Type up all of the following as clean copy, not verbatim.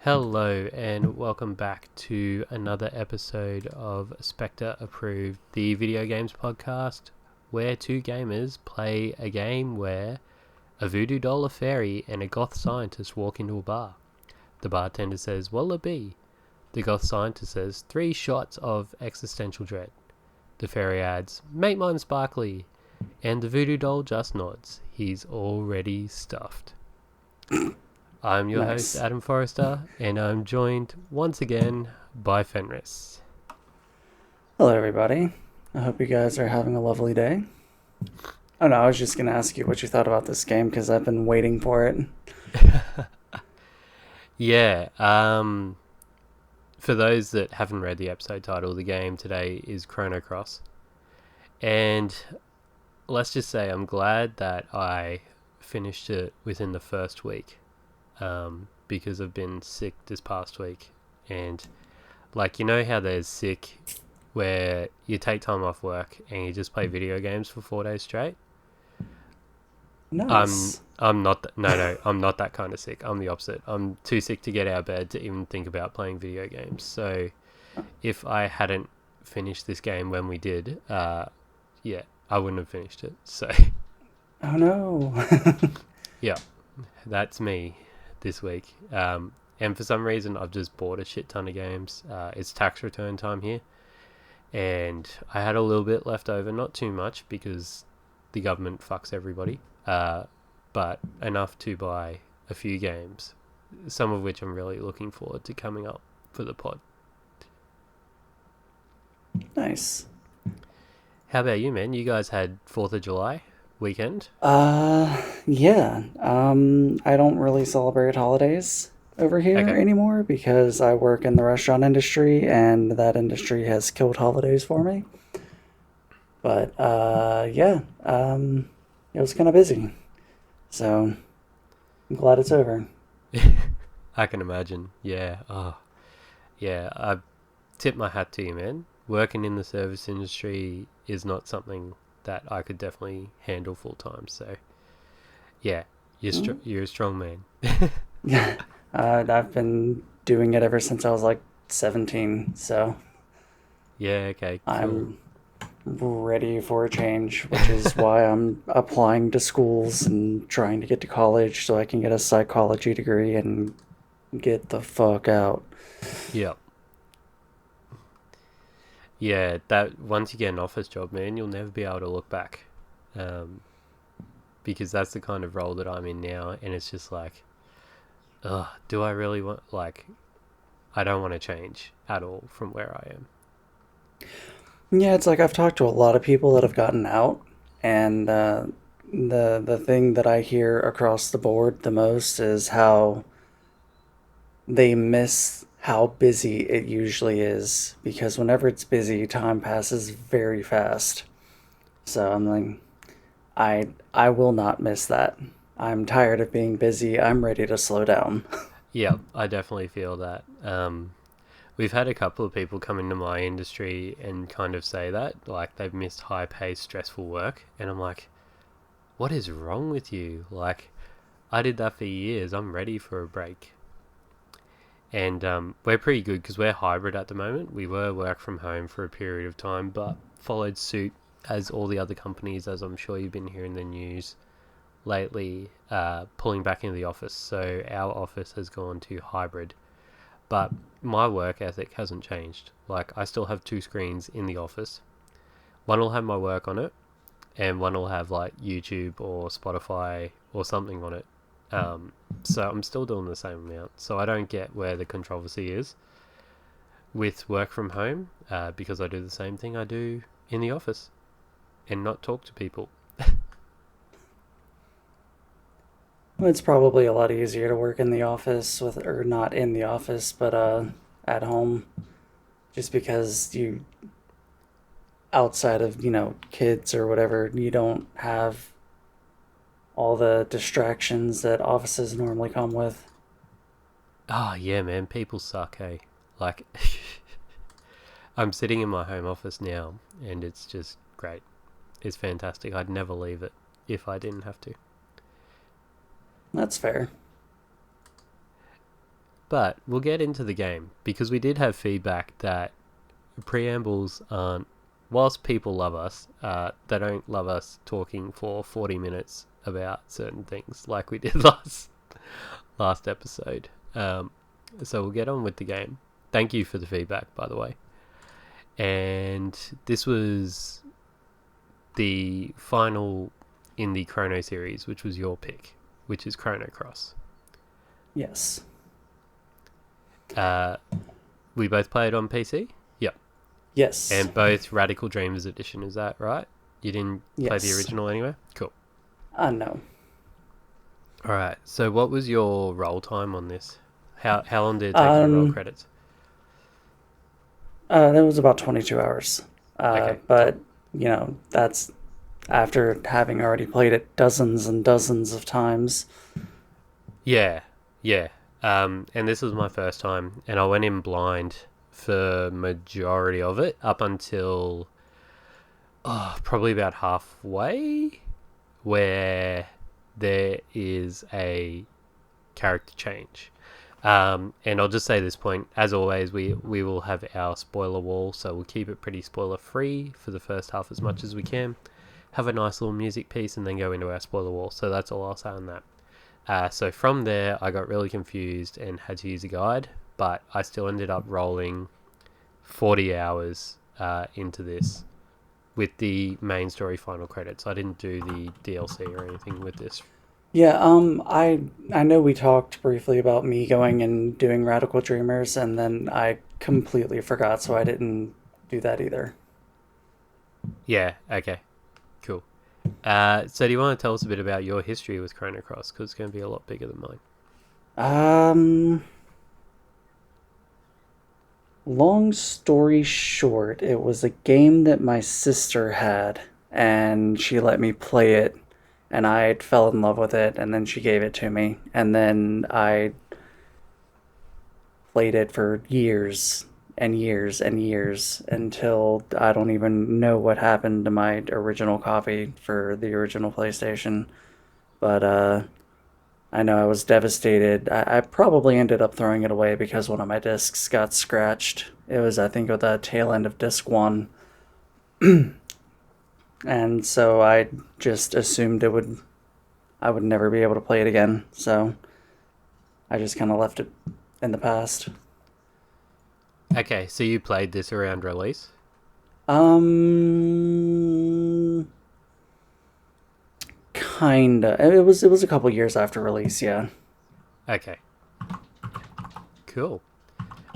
Hello and welcome back to another episode of Spectre Approved, the video games podcast, where two gamers play a game where a voodoo doll, a fairy, and a goth scientist walk into a bar. The bartender says, "What'll it be?" The goth scientist says, "3 shots of existential dread." The fairy adds, "Make mine sparkly." And the voodoo doll just nods. He's already stuffed. I'm your host, Adam Forrester, and I'm joined once again by Fenris. Hello, everybody. I hope you guys are having a lovely day. Oh no, I was just going to ask you what you thought about this game, because I've been waiting for it. Yeah, for those that haven't read the episode title, the game today is Chrono Cross. And let's just say I'm glad that I finished it within the first week. Because I've been sick this past week, and like, you know how there's sick where you take time off work and you just play video games for 4 days straight? Nice. I'm not I'm not that kind of sick. I'm the opposite. I'm too sick to get out of bed to even think about playing video games. So if I hadn't finished this game when we did, I wouldn't have finished it. So Oh no. yeah, that's me this week, and for some reason I've just bought a shit ton of games. It's tax return time here, and I had a little bit left over, not too much because the government fucks everybody, but enough to buy a few games, some of which I'm really looking forward to coming up for the pod. Nice. How about you, man? You guys had 4th of July weekend? Yeah. I don't really celebrate holidays over here anymore because I work in the restaurant industry and that industry has killed holidays for me. But, it was kind of busy. So, I'm glad it's over. I can imagine. Yeah. Oh, yeah. I tip my hat to you, man. Working in the service industry is not something that I could definitely handle full time. So, yeah, you're a strong man. Yeah, I've been doing it ever since I was like 17. So, yeah, okay, cool. I'm ready for a change, which is why I'm applying to schools and trying to get to college so I can get a psychology degree and get the fuck out. Yeah. Yeah, that once you get an office job, man, you'll never be able to look back, because that's the kind of role that I'm in now, and it's just like, do I really want, like, I don't want to change at all from where I am. Yeah, it's like I've talked to a lot of people that have gotten out, and the thing that I hear across the board the most is how they miss how busy it usually is, because whenever it's busy, time passes very fast. So I'm like, I will not miss that. I'm tired of being busy. I'm ready to slow down. Yeah, I definitely feel that. We've had a couple of people come into my industry and kind of say that, like, they've missed high-paced, stressful work, and I'm like, what is wrong with you? Like, I did that for years. I'm ready for a break. And we're pretty good because we're hybrid at the moment. We were work from home for a period of time, but followed suit as all the other companies, as I'm sure you've been hearing the news lately, pulling back into the office. So our office has gone to hybrid. But my work ethic hasn't changed. Like, I still have 2 screens in the office. One will have my work on it, and one will have, like, YouTube or Spotify or something on it. So I'm still doing the same amount. So I don't get where the controversy is with work from home, because I do the same thing I do in the office and not talk to people. Well, it's probably a lot easier to work in the office or not in the office, but at home, just because outside of, kids or whatever, you don't have all the distractions that offices normally come with. Oh, yeah, man. People suck, hey? Like, I'm sitting in my home office now, and it's just great. It's fantastic. I'd never leave it if I didn't have to. That's fair. But we'll get into the game because we did have feedback that preambles aren't. Whilst people love us, they don't love us talking for 40 minutes about certain things like we did last episode. So we'll get on with the game. Thank you for the feedback, by the way. And this was the final in the Chrono series, which was your pick, which is Chrono Cross. Yes. Uh, we both played on PC? Yep. Yes. And both Radical Dreamers Edition, is that right? You didn't play the Yes. original anywhere? Cool. No. Alright, so what was your roll time on this? How long did it take you to roll Um, credits? that was about 22 hours. Okay, But, cool. that's after having already played it dozens and dozens of times. Yeah, yeah. And this was my first time, and I went in blind for majority of it up until probably about halfway, where there is a character change. And I'll just say this point, as always, we will have our spoiler wall, so we'll keep it pretty spoiler free for the first half as much as we can. Have a nice little music piece and then go into our spoiler wall. So that's all I'll say on that. So from there, I got really confused and had to use a guide, but I still ended up rolling 40 hours into this with the main story final credits. I didn't do the DLC or anything with this. Yeah, I know we talked briefly about me going and doing Radical Dreamers, and then I completely forgot, so I didn't do that either. Yeah, okay, cool. So do you want to tell us a bit about your history with Chrono Cross? Because it's going to be a lot bigger than mine. Um, Long story short, it was a game that my sister had, and she let me play it, and I fell in love with it, and then she gave it to me, and then I played it for years and years and years until I don't even know what happened to my original copy for the original PlayStation. But I know I was devastated. I probably ended up throwing it away because one of my discs got scratched. It was, I think, at the tail end of disc one. And so I just assumed I would never be able to play it again. So I just kind of left it in the past. Okay, so you played this around release? Um, Kinda. It was a couple years after release, yeah. Okay, cool.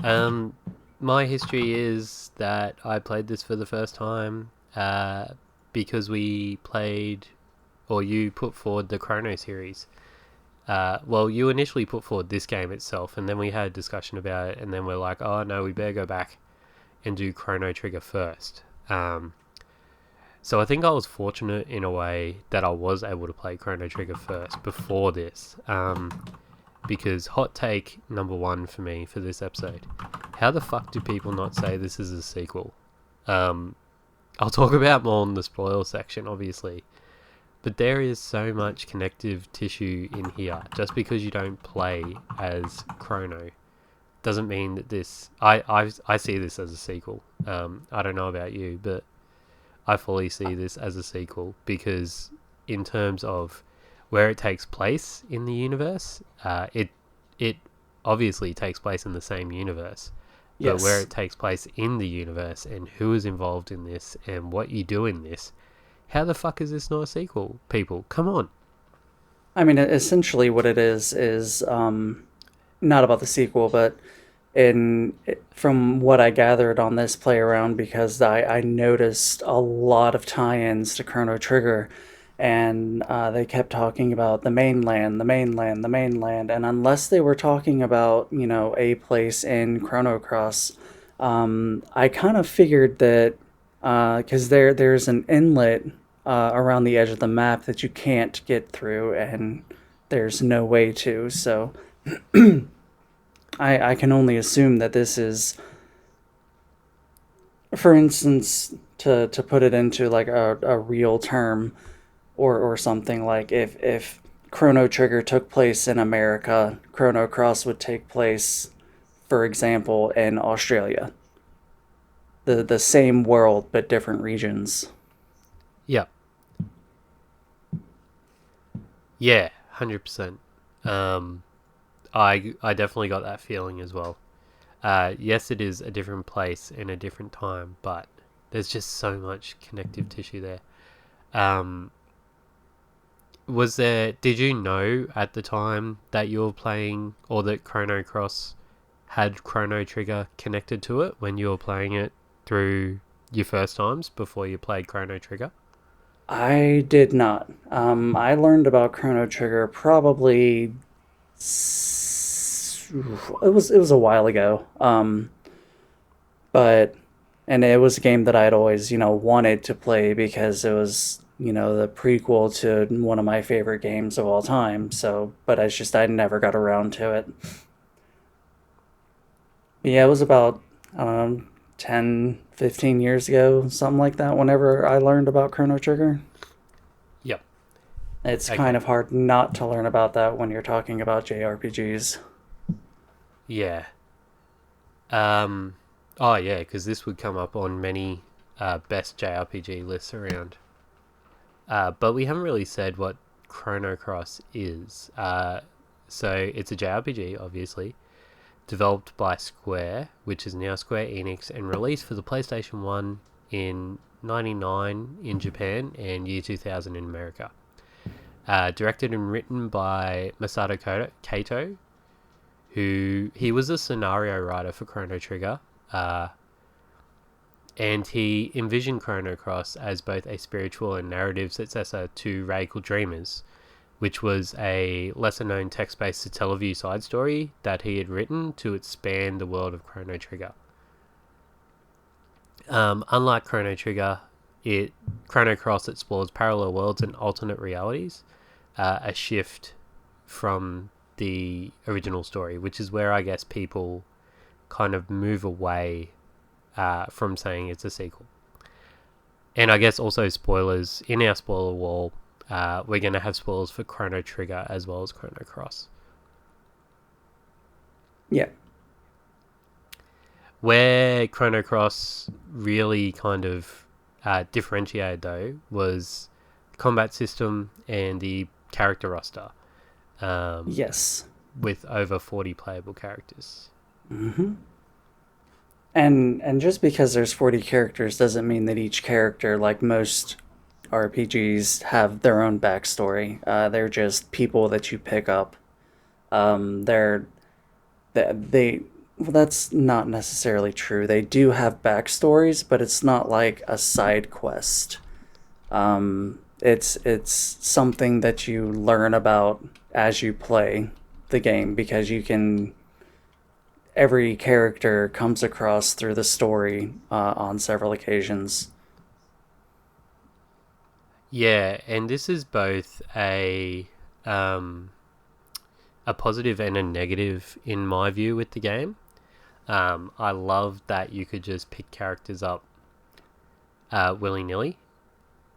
Um, my history is that I played this for the first time because we played, or you put forward the Chrono series. Well, you initially put forward this game itself, and then we had a discussion about it, and then we're like, oh no, we better go back and do Chrono Trigger first. So I think I was fortunate in a way that I was able to play Chrono Trigger first before this. Because hot take number one for me for this episode: how the fuck do people not say this is a sequel? Um, I'll talk about more in the spoil section, obviously, but there is so much connective tissue in here. Just because you don't play as Chrono doesn't mean that this. I see this as a sequel. I don't know about you, but I fully see this as a sequel because, in terms of where it takes place in the universe, it obviously takes place in the same universe, but where Yes. it takes place in the universe and who is involved in this and what you do in this, how the fuck is this not a sequel? People, come on. I mean, essentially what it is not about the sequel, but in from what I gathered on this play around, because I noticed a lot of tie-ins to Chrono Trigger, and they kept talking about the mainland, the mainland, the mainland, and unless they were talking about a place in Chrono Cross, I kind of figured that because there's an inlet around the edge of the map that you can't get through, and there's no way to. So I can only assume that this is, for instance, to put it into like a real term, or something, like if Chrono Trigger took place in America, Chrono Cross would take place, for example, in Australia. The same world but different regions. Yeah. Yeah, 100%. Um, I definitely got that feeling as well. Yes, it is a different place in a different time, but there's just so much connective tissue there. Um, did you know at the time that you were playing, or that Chrono Cross had Chrono Trigger connected to it when you were playing it through your first times before you played Chrono Trigger? I did not. I learned about Chrono Trigger probably it was a while ago. But and it was a game that I'd always wanted to play because it was the prequel to one of my favorite games of all time. So, but I never got around to it. But yeah, it was about I don't know 10, 15 years ago, something like that. Whenever I learned about Chrono Trigger. Yep. It's kind Okay. of hard not to learn about that when you're talking about JRPGs. Yeah. Um. Oh yeah, because this would come up on many best JRPG lists around. But we haven't really said what Chrono Cross is. So it's a JRPG, obviously, developed by Square, which is now Square Enix, and released for the PlayStation 1 in 99 in Japan and year 2000 in America. Directed and written by Masato Kato, who he was a scenario writer for Chrono Trigger, uh, and he envisioned Chrono Cross as both a spiritual and narrative successor to Radical Dreamers, which was a lesser known text based Teleview side story that he had written to expand the world of Chrono Trigger. Unlike Chrono Trigger, Chrono Cross explores parallel worlds and alternate realities, a shift from the original story, which is where I guess people kind of move away from saying it's a sequel. And I guess also spoilers. In our spoiler wall, we're going to have spoilers for Chrono Trigger as well as Chrono Cross. Yeah. Where Chrono Cross really kind of differentiated, though, was the combat system and the character roster, um, Yes. with over 40 playable characters. Mm-hmm. And just because there's 40 characters doesn't mean that each character, like most RPGs, have their own backstory. They're just people that you pick up. They're they well, that's not necessarily true. They do have backstories, but it's not like a side quest. It's something that you learn about as you play the game, because you can every character comes across through the story on several occasions. Yeah, and this is both um, a positive and a negative in my view with the game. I love that you could just pick characters up willy nilly,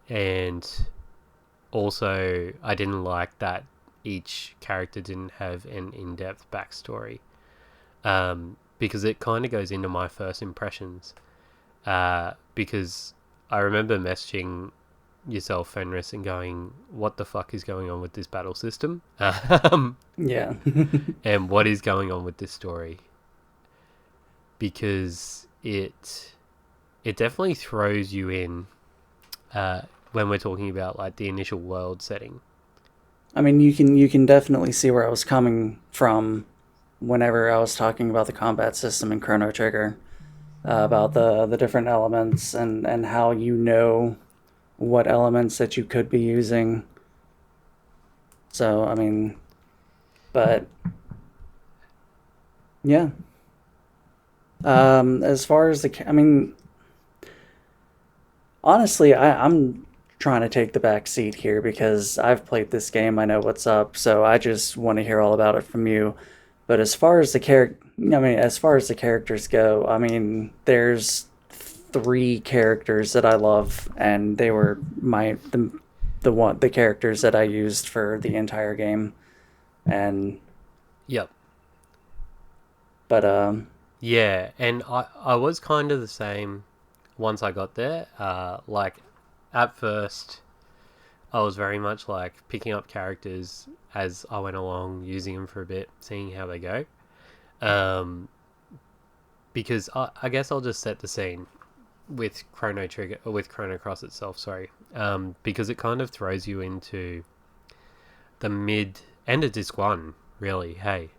and also I didn't like that each character didn't have an in depth backstory, because it kind of goes into my first impressions. Because I remember messaging yourself, Fenris, and going, "What the fuck is going on with this battle system? Yeah. And what is going on with this story?" Because it definitely throws you in when we're talking about like the initial world setting. I mean, you can definitely see where I was coming from whenever I was talking about the combat system in Chrono Trigger, about the different elements, and how what elements that you could be using. So, I mean, but yeah. As far as I mean, Honestly, I'm trying to take the back seat here because I've played this game. I know what's up, so I just want to hear all about it from you. But as far as the as far as the characters go, I mean, there's three characters that I love, and they were the characters that I used for the entire game. And Yep. but Yeah, and I was kind of the same once I got there. Like, at first, I was very much like picking up characters as I went along, using them for a bit, seeing how they go. Um, because I guess I'll just set the scene with Chrono Cross itself. Sorry, because it kind of throws you into the mid end of disc one. Really, hey,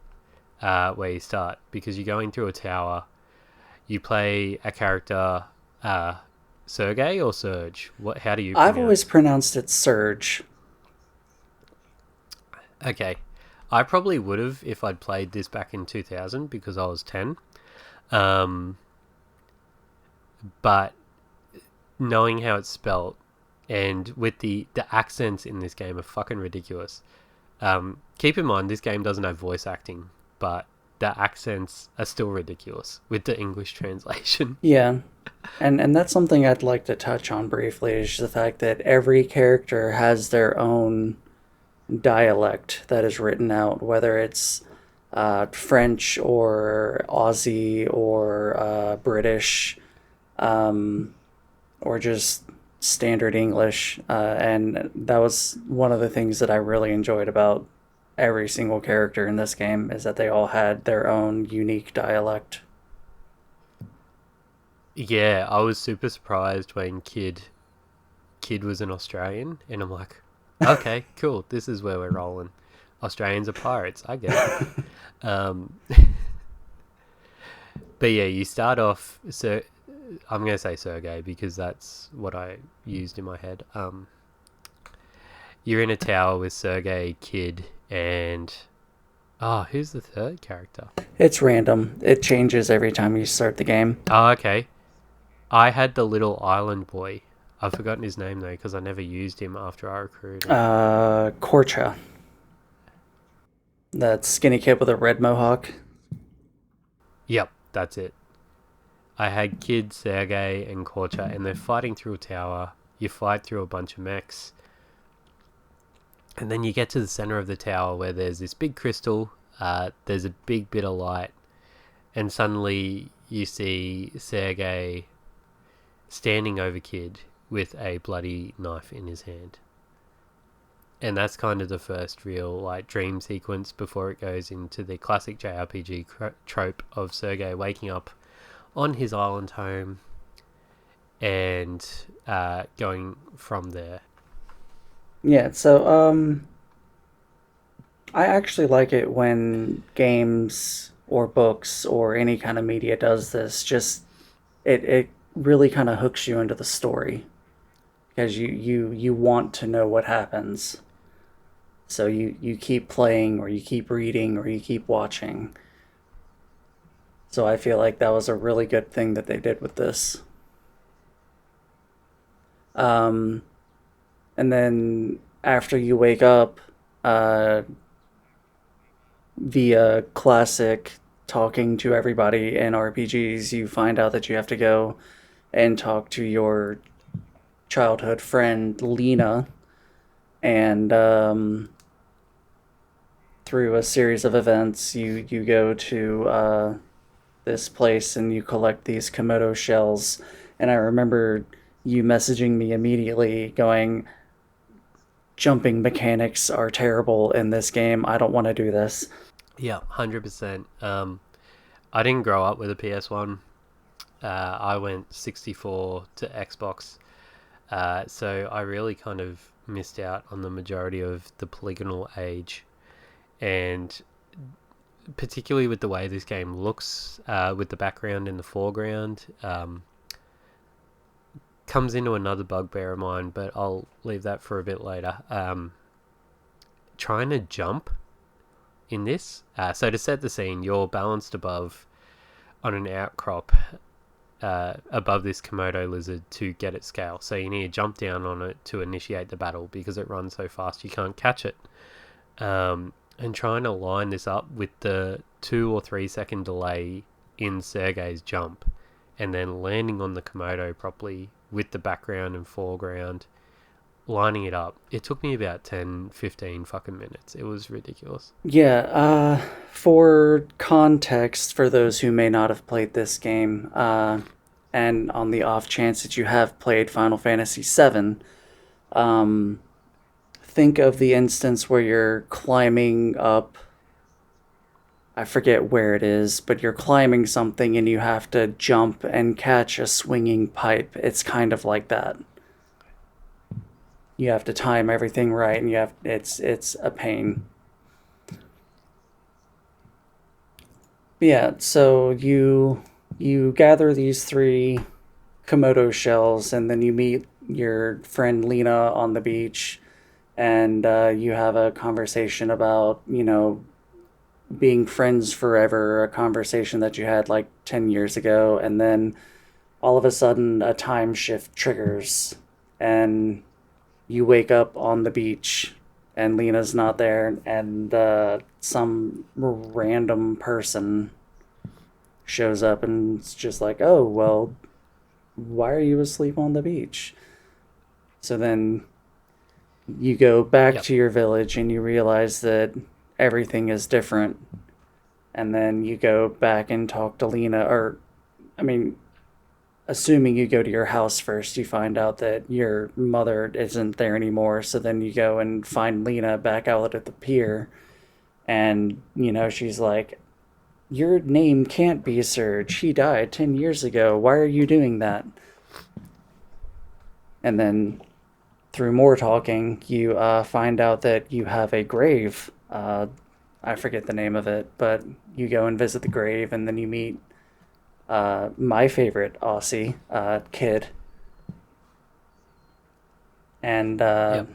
where you start because you're going through a tower. You play a character, Sergey or Surge. What? How do you I've always pronounce? pronounced it Surge. Okay, I probably would have if I'd played this back in 2000 because I was 10. Um, but knowing how it's spelt and with the accents in this game are fucking ridiculous. Keep in mind this game doesn't have voice acting, but the accents are still ridiculous with the English translation. Yeah, and that's something I'd like to touch on briefly is the fact that every character has their own dialect that is written out, whether it's French or Aussie or British, um, or just standard English. And that was one of the things that I really enjoyed about every single character in this game is that they all had their own unique dialect. Yeah, I was super surprised when Kid was an Australian, and I'm like, okay, cool, this is where we're rolling. Australians are pirates, I get it. Um, but yeah, you start off. So I'm gonna say Sergey because that's what I used in my head. You're in a tower with Sergey, Kid, and who's the third character? It's random. It changes every time you start the game. Oh, okay. I had the little island boy. I've forgotten his name though because I never used him after I recruited him. Korcha, that skinny kid with a red mohawk. Yep, that's it. I had Kid, Sergey, and Korcha, and they're fighting through a tower. You fight through a bunch of mechs, and then you get to the center of the tower where there's this big crystal. There's a big bit of light, and suddenly you see Sergey standing over Kid with a bloody knife in his hand. And that's kind of the first real like dream sequence before it goes into the classic JRPG trope of Sergey waking up on his island home and going from there. Yeah, so I actually like it when games or books or any kind of media does this. Just it really kind of hooks you into the story because you want to know what happens. So you keep playing or you keep reading or you keep watching. So I feel like that was a really good thing that they did with this. Um, and then after you wake up, uh, via classic talking to everybody in RPGs, you find out that you have to go and talk to your childhood friend Lena, and through a series of events, you go to this place and you collect these Komodo shells. And I remember you messaging me immediately, going, "Jumping mechanics are terrible in this game. I don't want to do this." Yeah, 100%. I didn't grow up with a PS1. I went 64 to Xbox. So I really kind of missed out on the majority of the polygonal age. And particularly with the way this game looks, with the background in the foreground, comes into another bugbear of mine, but I'll leave that for a bit later. Trying to jump in this. So to set the scene, you're balanced above on an outcrop above this Komodo lizard to get its scale. So you need to jump down on it to initiate the battle because it runs so fast you can't catch it. And trying to line this up with the 2 or 3 second delay in Sergei's jump, and then landing on the Komodo properly with the background and foreground, lining it up. It took me about 10, 15 fucking minutes. It was ridiculous. Yeah, for context, for those who may not have played this game, and on the off chance that you have played Final Fantasy VII, um, think of the instance where you're climbing up. I forget where it is, but you're climbing something and you have to jump and catch a swinging pipe. It's kind of like that. You have to time everything right, and it's a pain. But yeah, so you gather these three Komodo shells, and then you meet your friend Lena on the beach, and you have a conversation about being friends forever, a conversation that you had like 10 years ago, and then all of a sudden a time shift triggers, and you wake up on the beach and Lena's not there, and some random person shows up and it's just like, oh, well, why are you asleep on the beach? So then you go back to your village and you realize that everything is different. And then you go back and talk to Lena, or, I mean, assuming you go to your house first, you find out that your mother isn't there anymore. So then you go and find Lena back out at the pier. And, she's like, your name can't be Serge. He died 10 years ago. Why are you doing that? And then through more talking, you find out that you have a grave. I forget the name of it, but you go and visit the grave, and then you meet my favorite Aussie, Kid. And do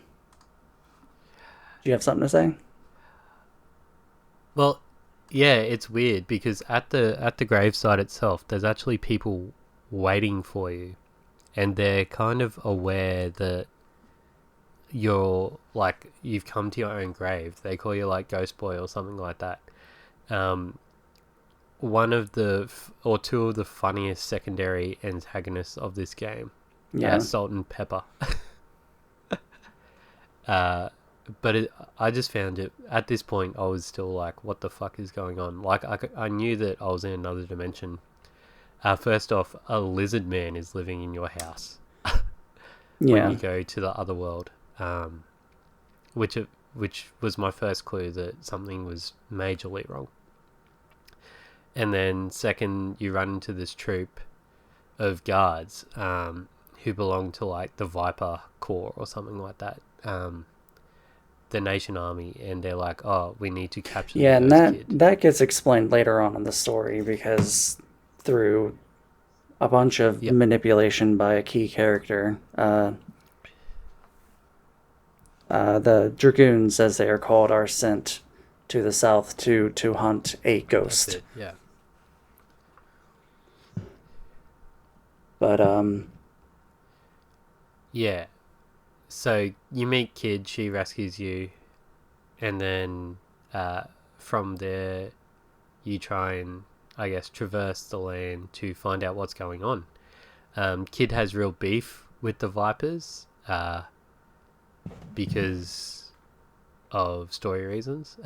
you have something to say? Well, yeah, it's weird because at the gravesite itself, there's actually people waiting for you, and they're kind of aware that you've come to your own grave. They call you like Ghost Boy or something like that. One of or two of the funniest secondary antagonists of this game, Salt and Pepper. But I just found it, at this point, I was still like, what the fuck is going on? Like, I knew that I was in another dimension. First off, a lizard man is living in your house when you go to the other world, which was my first clue that something was majorly wrong. And then second, you run into this troop of guards who belong to like the Viper Corps or something like that. The Nation Army, and they're like, oh, we need to capture the ghost kid. That gets explained later on in the story, because through a bunch of manipulation by a key character, the Dragoons, as they are called, are sent to the south to hunt a ghost. That's it, yeah. But yeah. So you meet Kid, she rescues you, and then from there you try and, I guess, traverse the land to find out what's going on. Kid has real beef with the Vipers because of story reasons.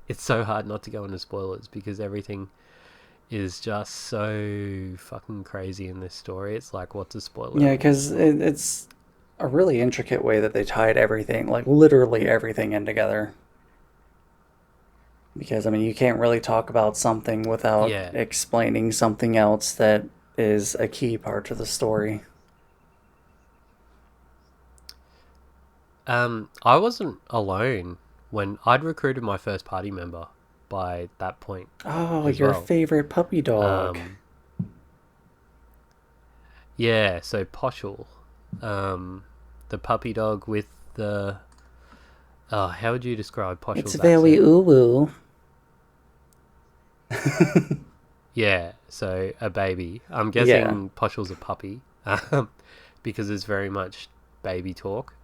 It's so hard not to go into spoilers because everything is just so fucking crazy in this story. It's like, what's a spoiler? Yeah, because it's a really intricate way that they tied everything, like literally everything, in together. Because, I mean, you can't really talk about something without explaining something else that is a key part to the story. I wasn't alone when I'd recruited my first party member by that point. Oh, your favorite puppy dog. Yeah, so Poshul. The puppy dog with the... Oh, how would you describe Poshul's It's very accent? uwu. Yeah, so a baby. I'm Yeah. guessing Poshel's a puppy, because it's very much baby talk,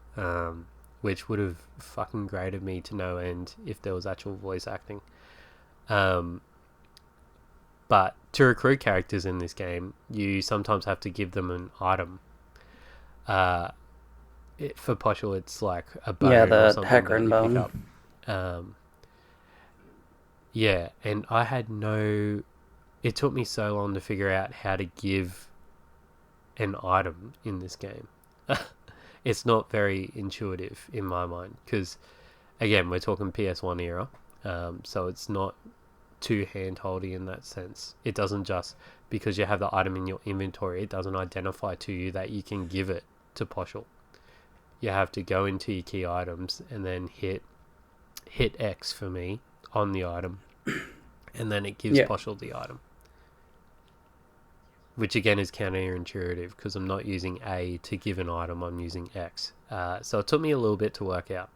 which would have fucking grated me to no end if there was actual voice acting. Um, but to recruit characters in this game, you sometimes have to give them an item. Uh, for Poshel, it's like a Yeah, bone or the something that hecarim you pick up. bone. Um, yeah, and I had no. It took me so long to figure out how to give an item in this game. It's not very intuitive in my mind because, again, we're talking PS1 era, so it's not too hand-holdy in that sense. It doesn't just, because you have the item in your inventory, it doesn't identify to you that you can give it to Poshel. You have to go into your key items and then hit X for me on the item, and then it gives Yeah. Poshel the item. Which again is counterintuitive because I'm not using A to give an item, I'm using X. So it took me a little bit to work out.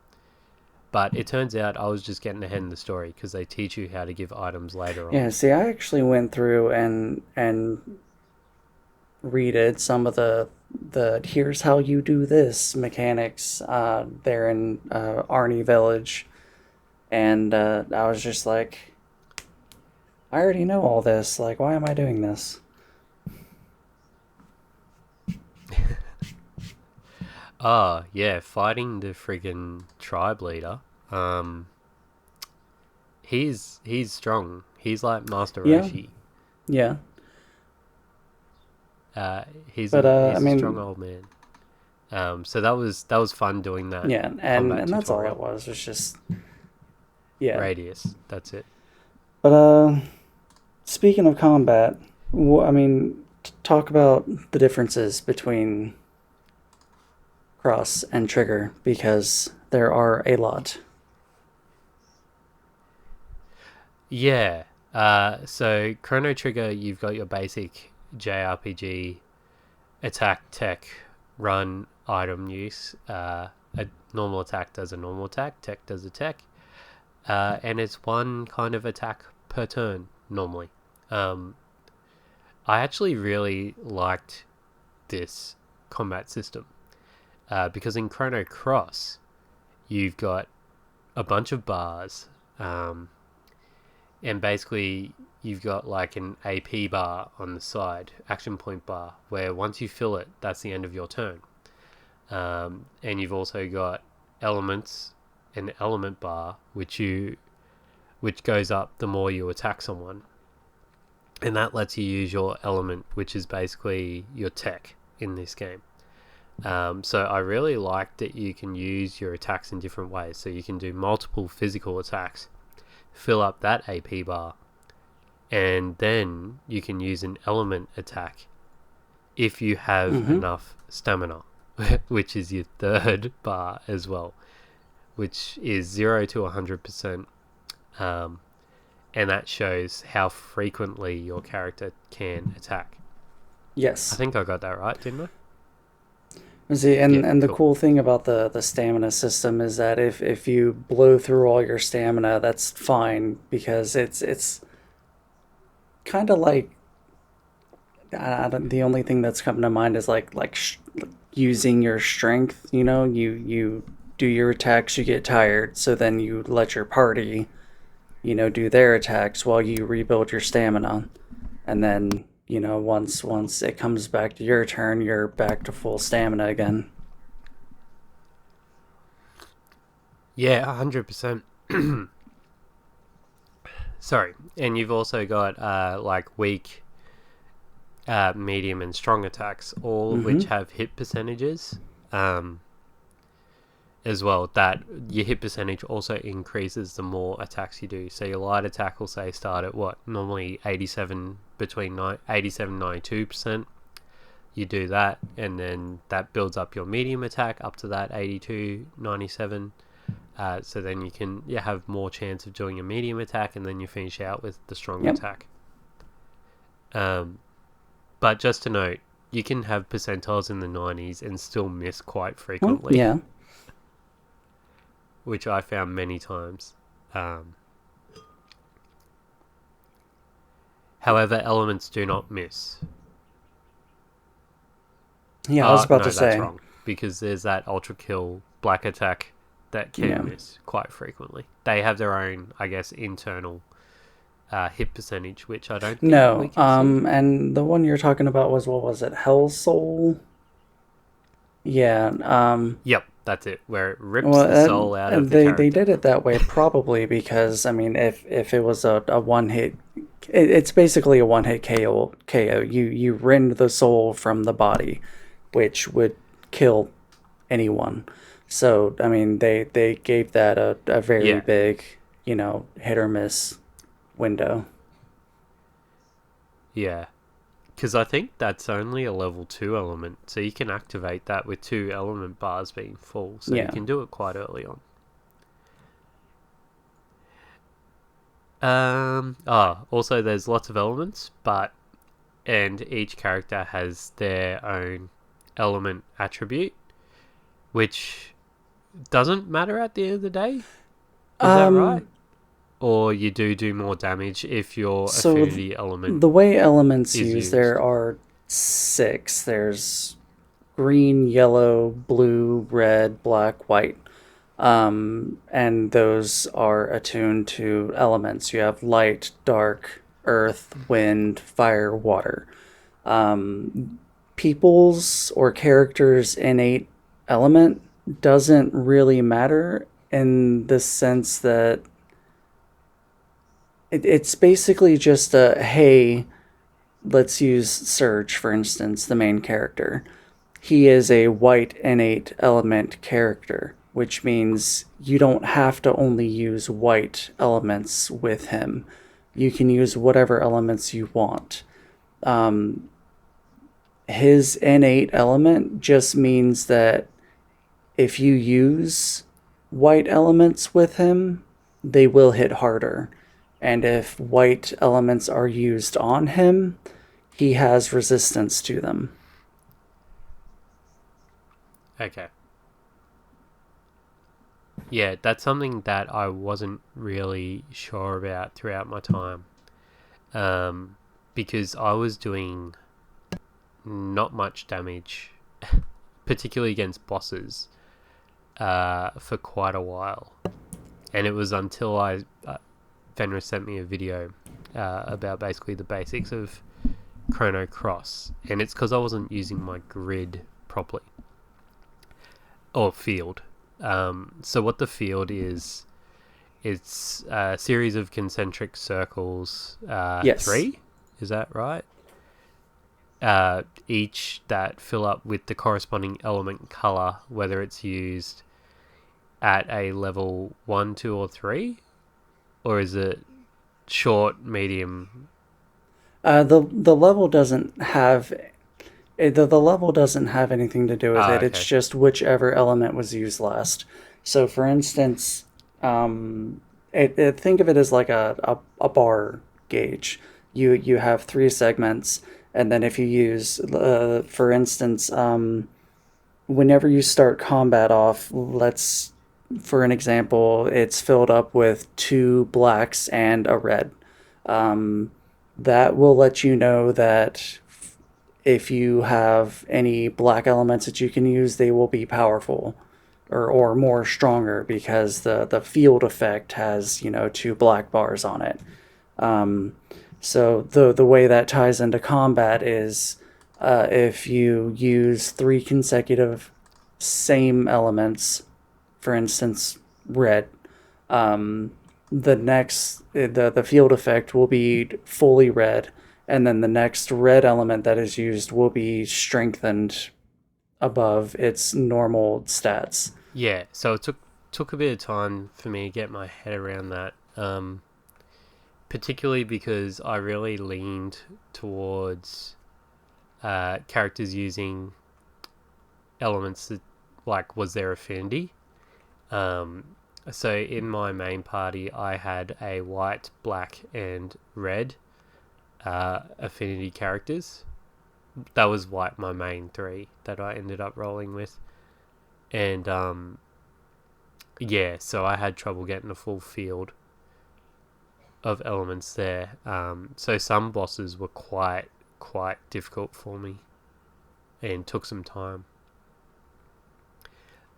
But it turns out I was just getting ahead in the story because they teach you how to give items later on. Yeah, see, I actually went through and redid some of the here's how you do this mechanics there in Arnie Village, and I was just like, I already know all this. Like, why am I doing this? Ah, yeah, fighting the friggin' tribe leader. Um, he's strong. He's like Master Yeah, Roshi. yeah, He's but a I he's a strong mean, old man. So that was fun doing that yeah, combat and that's all it tutorial. was. Was just yeah. Radius, that's it. But speaking of combat, I mean, talk about the differences between Cross and Trigger because there are a lot. Yeah. So Chrono Trigger, you've got your basic JRPG attack, tech, run, item use. A normal attack does a normal attack, tech does a tech, and it's one kind of attack per turn normally. Um, I actually really liked this combat system because in Chrono Cross, you've got a bunch of bars. And basically you've got like an AP bar on the side, action point bar, where once you fill it, that's the end of your turn. And you've also got elements, an element bar, which goes up the more you attack someone, and that lets you use your element, which is basically your tech in this game. So I really like that you can use your attacks in different ways. So you can do multiple physical attacks, fill up that AP bar, and then you can use an element attack if you have Mm-hmm. enough stamina, which is your third bar as well, which is 0 to 100%. And that shows how frequently your character can attack. I Yes. think I got that right, didn't I? See, Yeah, and the cool. cool thing about the stamina system is that if you blow through all your stamina, that's fine because it's kind of like the only thing that's coming to mind is using your strength. You know, you do your attacks, you get tired, so then you let your party, do their attacks while you rebuild your stamina, and then once it comes back to your turn, you're back to full stamina again. Yeah, 100%. Sorry. And you've also got like weak, medium, and strong attacks, all of Mm-hmm. which have hit percentages. Um, as well, that your hit percentage also increases the more attacks you do. So your light attack will say start at what, normally 87, between 87 92%. You do that, and then that builds up your medium attack up to that 82 97. So then you can have more chance of doing a medium attack, and then you finish out with the strong Yep. attack. But just to note, you can have percentiles in the 90s and still miss quite Well, frequently, yeah. which I found many times. However, elements do not miss. Yeah, I was about to No, that's say. wrong. Because there's that Ultra Kill Black Attack that Yeah. can miss quite frequently. They have their own, I guess, internal hit percentage, which I don't think we No. can see. And the one you're talking about was, what was it? Hell Soul? Yeah. Yep, that's it. Where it rips Well, the soul out of and the they character. did it that way probably because, I mean, if it was a one hit, it's basically a one hit KO. You rend the soul from the body, which would kill anyone. So I mean, they gave that a very Yeah, big, hit or miss window. yeah. Because I think that's only a level 2 element, so you can activate that with 2 element bars being full, so you Yeah. can do it quite early on. Also there's lots of elements, and each character has their own element attribute, which doesn't matter at the end of the day. Is that right? Um. Or you do more damage if your So affinity element the way elements is use, there used. are six. There's green, yellow, blue, red, black, white. And those are attuned to elements. You have light, dark, earth, wind, fire, water. People's or characters' innate element doesn't really matter in the sense that it's basically just a hey, let's use Surge, for instance, the main character. He is a white innate element character, which means you don't have to only use white elements with him. You can use whatever elements you want. His innate element just means that if you use white elements with him, they will hit harder. And if white elements are used on him, he has resistance to them. Okay. Yeah, that's something that I wasn't really sure about throughout my time. Um, because I was doing not much damage, particularly against bosses, for quite a while. And it was until Fenris sent me a video about basically the basics of Chrono Cross. And it's because I wasn't using my grid properly. Or field. So what the field is, it's a series of concentric circles, Yes. 3, is that right? Each that fill up with the corresponding element color, whether it's used at a level 1, 2, or 3, or is it short, medium? The level doesn't have the level doesn't have anything to do with it. It's Okay. just whichever element was used last. So, for instance, think of it as like a bar gauge. You have three segments, and then if you use, for instance, whenever you start combat off, let's for an example, it's filled up with two blacks and a red. Um, that will let you know that if you have any black elements that you can use, they will be powerful or more stronger because the field effect has, two black bars on it. So the way that ties into combat is if you use three consecutive same elements, for instance, red, the field effect will be fully red, and then the next red element that is used will be strengthened above its normal stats. Yeah, so it took a bit of time for me to get my head around that. Particularly because I really leaned towards characters using elements that was their affinity. Um, so in my main party, I had a white, black, and red affinity characters. That was my main 3 that I ended up rolling with, and yeah, so I had trouble getting a full field. of elements there. So some bosses were quite difficult for me and took some time.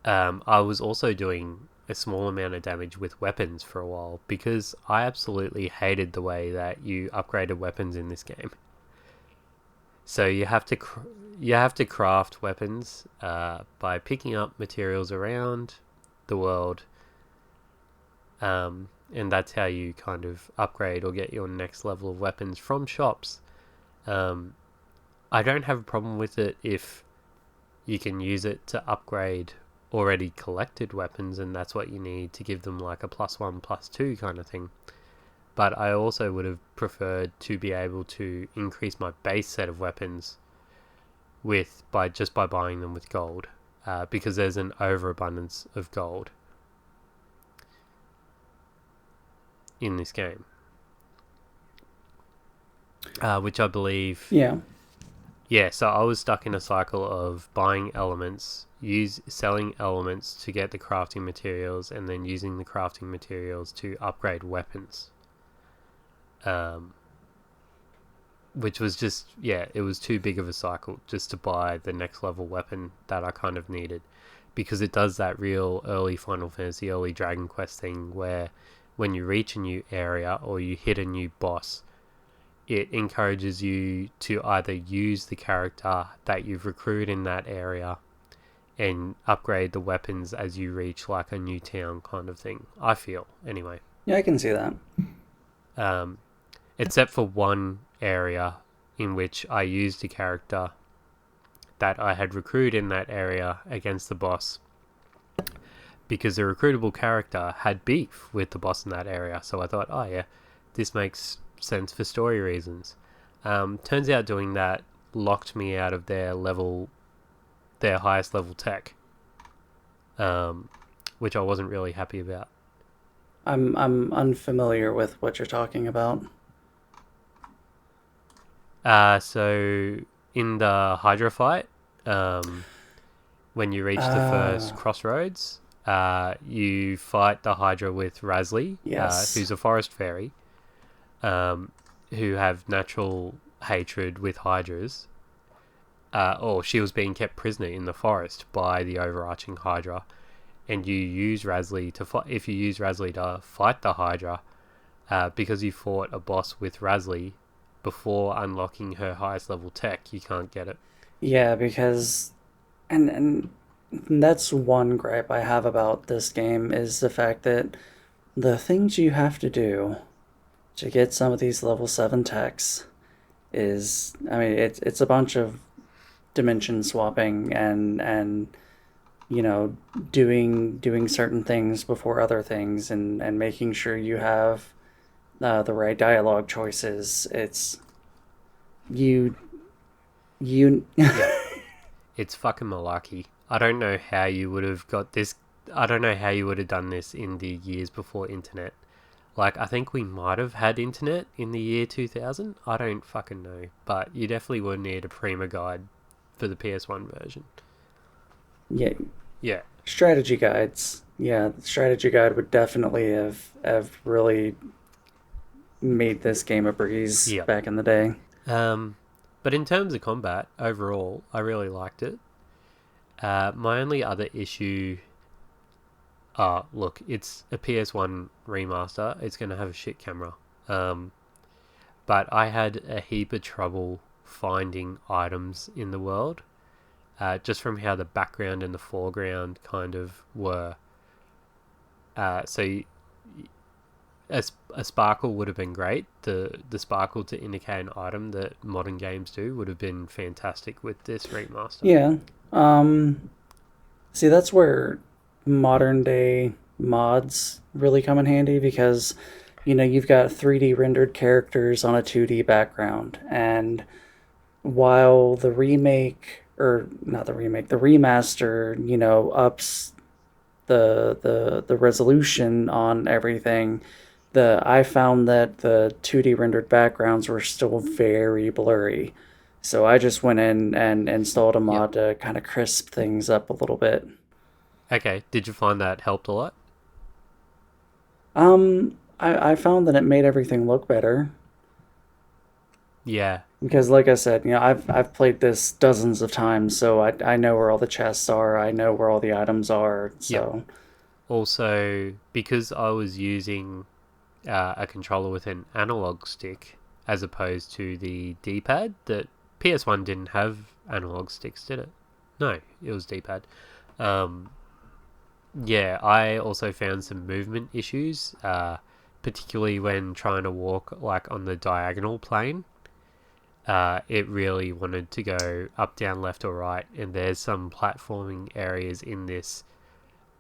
I was also doing a small amount of damage with weapons for a while because I absolutely hated the way that you upgraded weapons in this game. So you have to craft weapons by picking up materials around the world, and that's how you kind of upgrade or get your next level of weapons from shops. I don't have a problem with it if you can use it to upgrade already collected weapons, and that's what you need to give them like a +1, +2 kind of thing. But I also would have preferred to be able to increase my base set of weapons by buying them with gold, because there's an overabundance of gold in this game, which I believe. Yeah. Yeah, so I was stuck in a cycle of buying elements, selling elements to get the crafting materials, and then using the crafting materials to upgrade weapons. Which was just, it was too big of a cycle just to buy the next level weapon that I kind of needed. Because it does that real early Final Fantasy, early Dragon Quest thing where when you reach a new area or you hit a new boss, it encourages you to either use the character that you've recruited in that area and upgrade the weapons as you reach like a new town kind of thing. I feel, anyway. Yeah, I can see that. Except for one area in which I used a character that I had recruited in that area against the boss, because the recruitable character had beef with the boss in that area. So I thought, oh yeah, this makes sense for story reasons. Turns out doing that locked me out of their highest level tech, which I wasn't really happy about. I'm unfamiliar with what you're talking about. So in the Hydra fight, when you reach the first crossroads, you fight the Hydra with Razlie, Yes. who's a forest fairy, who have natural hatred with Hydras. Or she was being kept prisoner in the forest by the overarching Hydra, and you use Razlie to fight. If you use Razlie to fight the Hydra, because you fought a boss with Razlie before unlocking her highest level tech, you can't get it. Yeah, because and that's one gripe I have about this game is the fact that the things you have to do to get some of these level 7 techs is, I mean, it's a bunch of dimension swapping and you know, doing certain things before other things, and making sure you have the right dialogue choices. It's you you Yeah, it's fucking malarkey. I don't know how you would have got this. I don't know how you would have done this in the years before internet. Like, I think we might have had internet in the year 2000. I don't fucking know. But you definitely would need a Prima guide for the PS1 version. yeah, Yeah. strategy guides. Yeah, the strategy guide would definitely have really made this game a breeze Yeah. back in the day. But in terms of combat, overall, I really liked it. My only other issue... look, it's a PS1 remaster. It's going to have a shit camera. But I had a heap of trouble finding items in the world, just from how the background and the foreground kind of were. So a sparkle would have been great. The sparkle to indicate an item that modern games do would have been fantastic with this remaster. Yeah. See, that's where modern day mods really come in handy because, you know, you've got 3D rendered characters on a 2D background. And while the remake, or not the remake, the remaster, you know, ups the resolution on everything, I found that the 2D rendered backgrounds were still very blurry. So I just went in and installed a Yep. mod to kind of crisp things up a little bit. Okay, did you find that helped a lot? I found that it made everything look better. Yeah. Because, like I said, I've played this dozens of times, so I know where all the chests are. I know where all the items are. Yep. So, Also, because I was using a controller with an analog stick as opposed to the D-pad, that PS1 didn't have analog sticks, did it? No, it was D-pad. Um, yeah, I also found some movement issues, particularly when trying to walk like on the diagonal plane. It really wanted to go up, down, left, or right, and there's some platforming areas in this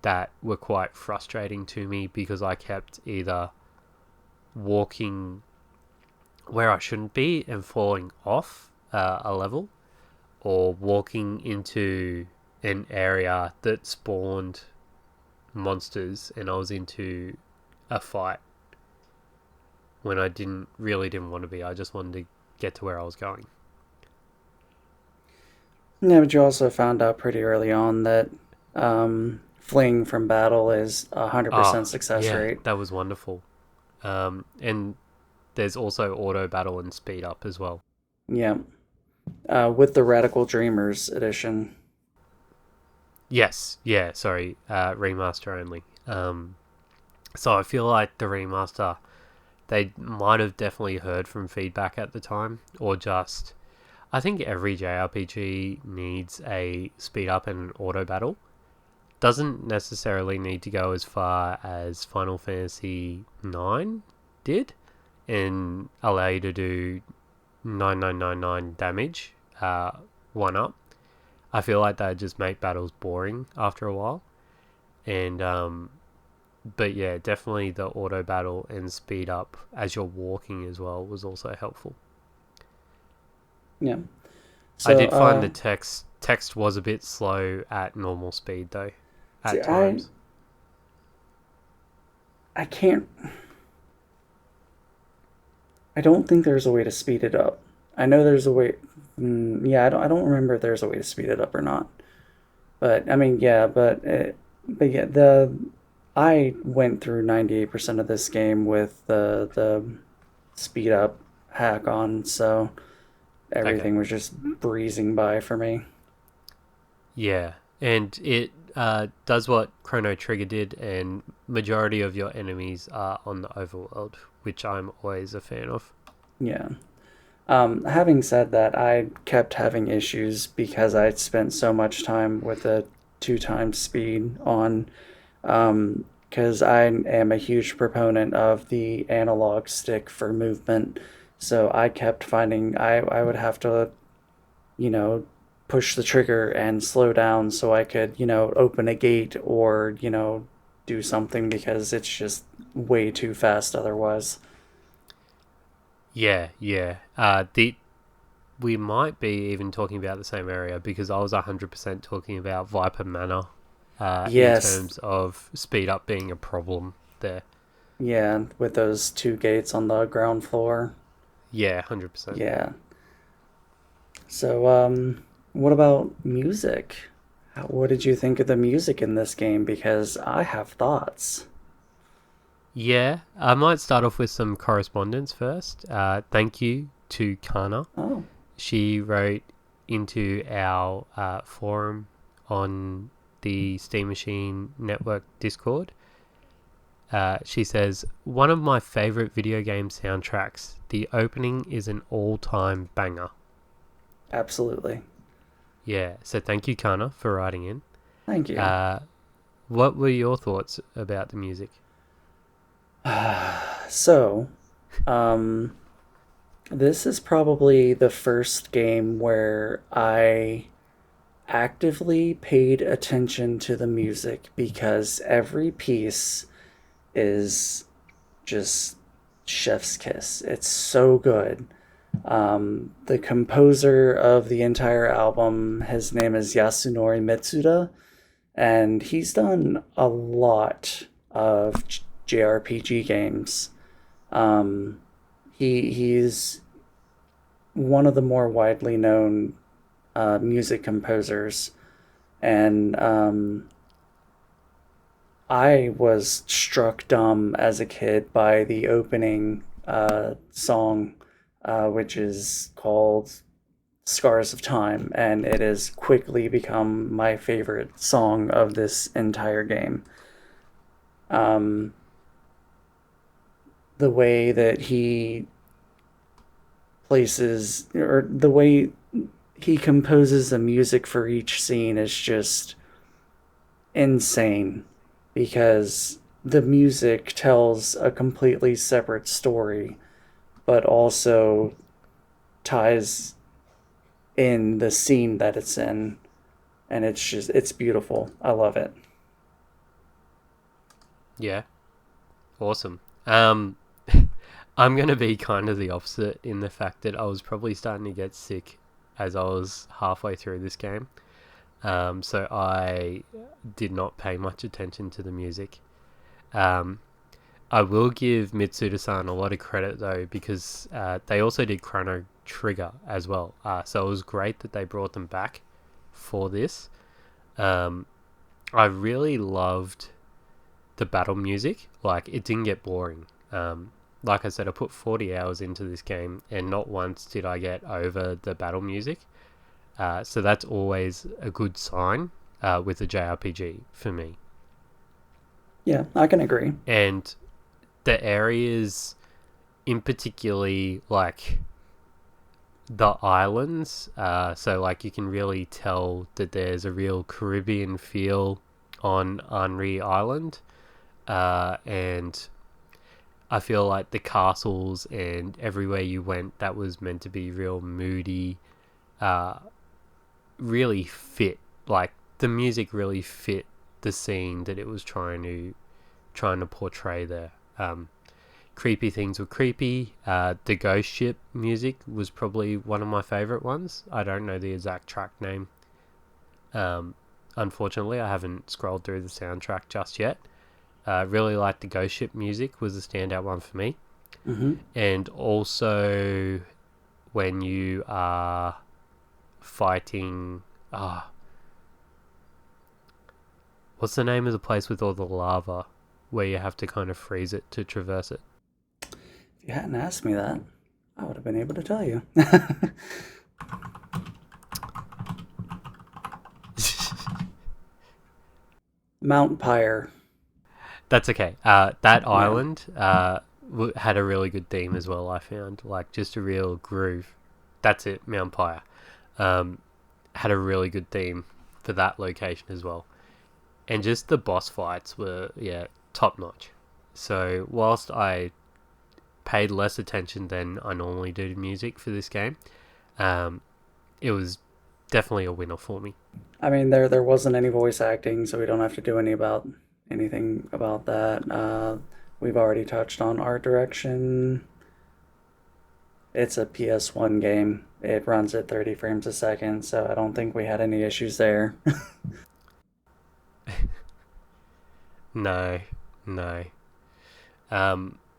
that were quite frustrating to me because I kept either walking where I shouldn't be and falling off a level, or walking into an area that spawned monsters and I was into a fight when I didn't want to be. I just wanted to get to where I was going. yeah, but you also found out pretty early on that fleeing from battle is 100% Ah, success yeah, rate. that was wonderful. And there's also auto battle and speed up as well. Yeah, with the Radical Dreamers edition. Yes, yeah, sorry, remaster only. So I feel like the remaster, they might have definitely heard from feedback at the time, or just I think every JRPG needs a speed up and an auto battle. Doesn't necessarily need to go as far as Final Fantasy 9 did and allow you to do 9999 damage, uh, one up. I feel like that just make battles boring after a while. And but yeah, definitely the auto battle and speed up as you're walking as well was also helpful. Yeah. I So, did find the text was a bit slow at normal speed though, see, at times. I can't. I don't think there's a way to speed it up. I know there's a way. Yeah, I don't remember if there's a way to speed it up or not. But I mean, yeah, but yeah, the I went through 98% of this game with the speed up hack on, so Okay. everything was just breezing by for me. Yeah, and it does what Chrono Trigger did, and majority of your enemies are on the overworld, which I'm always a fan of. Yeah. Having said that, I kept having issues because I'd spent so much time with a two times speed on. Because I am a huge proponent of the analog stick for movement. So I kept finding I would have to, you know, push the trigger and slow down so I could, open a gate or, do something because it's just way too fast otherwise. Yeah, yeah. The we might be even talking about the same area because I was 100% talking about Viper Manor, in Yes, terms of speed up being a problem there. yeah, with those two gates on the ground floor. Yeah, 100%. Yeah. So, what about music? What did you think of the music in this game? Because I have thoughts. Yeah, I might start off with some correspondence first. Thank you to Kana. Oh, She wrote into our forum on the Steam Machine Network Discord. She says, one of my favorite video game soundtracks. The opening is an all-time banger. absolutely. Yeah, so thank you, Kana, for writing in. Thank you. Uh, what were your thoughts about the music? So, um, this is probably the first game where I actively paid attention to the music because every piece is just chef's kiss. It's so good. The composer of the entire album, his name is Yasunori Mitsuda, and he's done a lot of JRPG games. Um, he's one of the more widely known music composers, and I was struck dumb as a kid by the opening song, which is called Scars of Time, and it has quickly become my favorite song of this entire game. Um, the way that he places, or the way he composes the music for each scene is just insane because the music tells a completely separate story, but also ties in the scene that it's in. And it's beautiful. I love it. Yeah, awesome. I'm going to be kind of the opposite in the fact that I was probably starting to get sick as I was halfway through this game. So I did not pay much attention to the music. Um, I will give Mitsuda-san a lot of credit though, because they also did Chrono Trigger as well. So it was great that they brought them back for this. Um, I really loved the battle music. Like, it didn't get boring. Like I said, I put 40 hours into this game, and not once did I get over the battle music. So that's always a good sign with a JRPG for me. Yeah, I can agree. And the areas, in particularly, like the islands, so like you can really tell that there's a real Caribbean feel on Henri Island, and I feel like the castles and everywhere you went that was meant to be real moody, uh, really fit. Like, the music really fit the scene that it was trying to portray there. Creepy things were creepy. The ghost ship music was probably one of my favorite ones. I don't know the exact track name. Um, Unfortunately, I haven't scrolled through the soundtrack just yet. Really liked the ghost ship music, was a standout one for me. Mm-hmm. And also when you are fighting, what's the name of the place with all the lava where you have to kind of freeze it to traverse it? If you hadn't asked me that, I would have been able to tell you. Mount Pyre. That's okay. That Yeah. island had a really good theme as well, I found. Like, just a real groove. That's it, Mount Pyre. Um, had a really good theme for that location as well. And just the boss fights were, yeah, top notch. So, whilst I paid less attention than I normally do to music for this game, um, it was definitely a winner for me. I mean, there wasn't any voice acting, so we don't have to do anything about that. We've already touched on art direction. It's a PS1 game. It runs at 30 frames a second, so I don't think we had any issues there. No, no.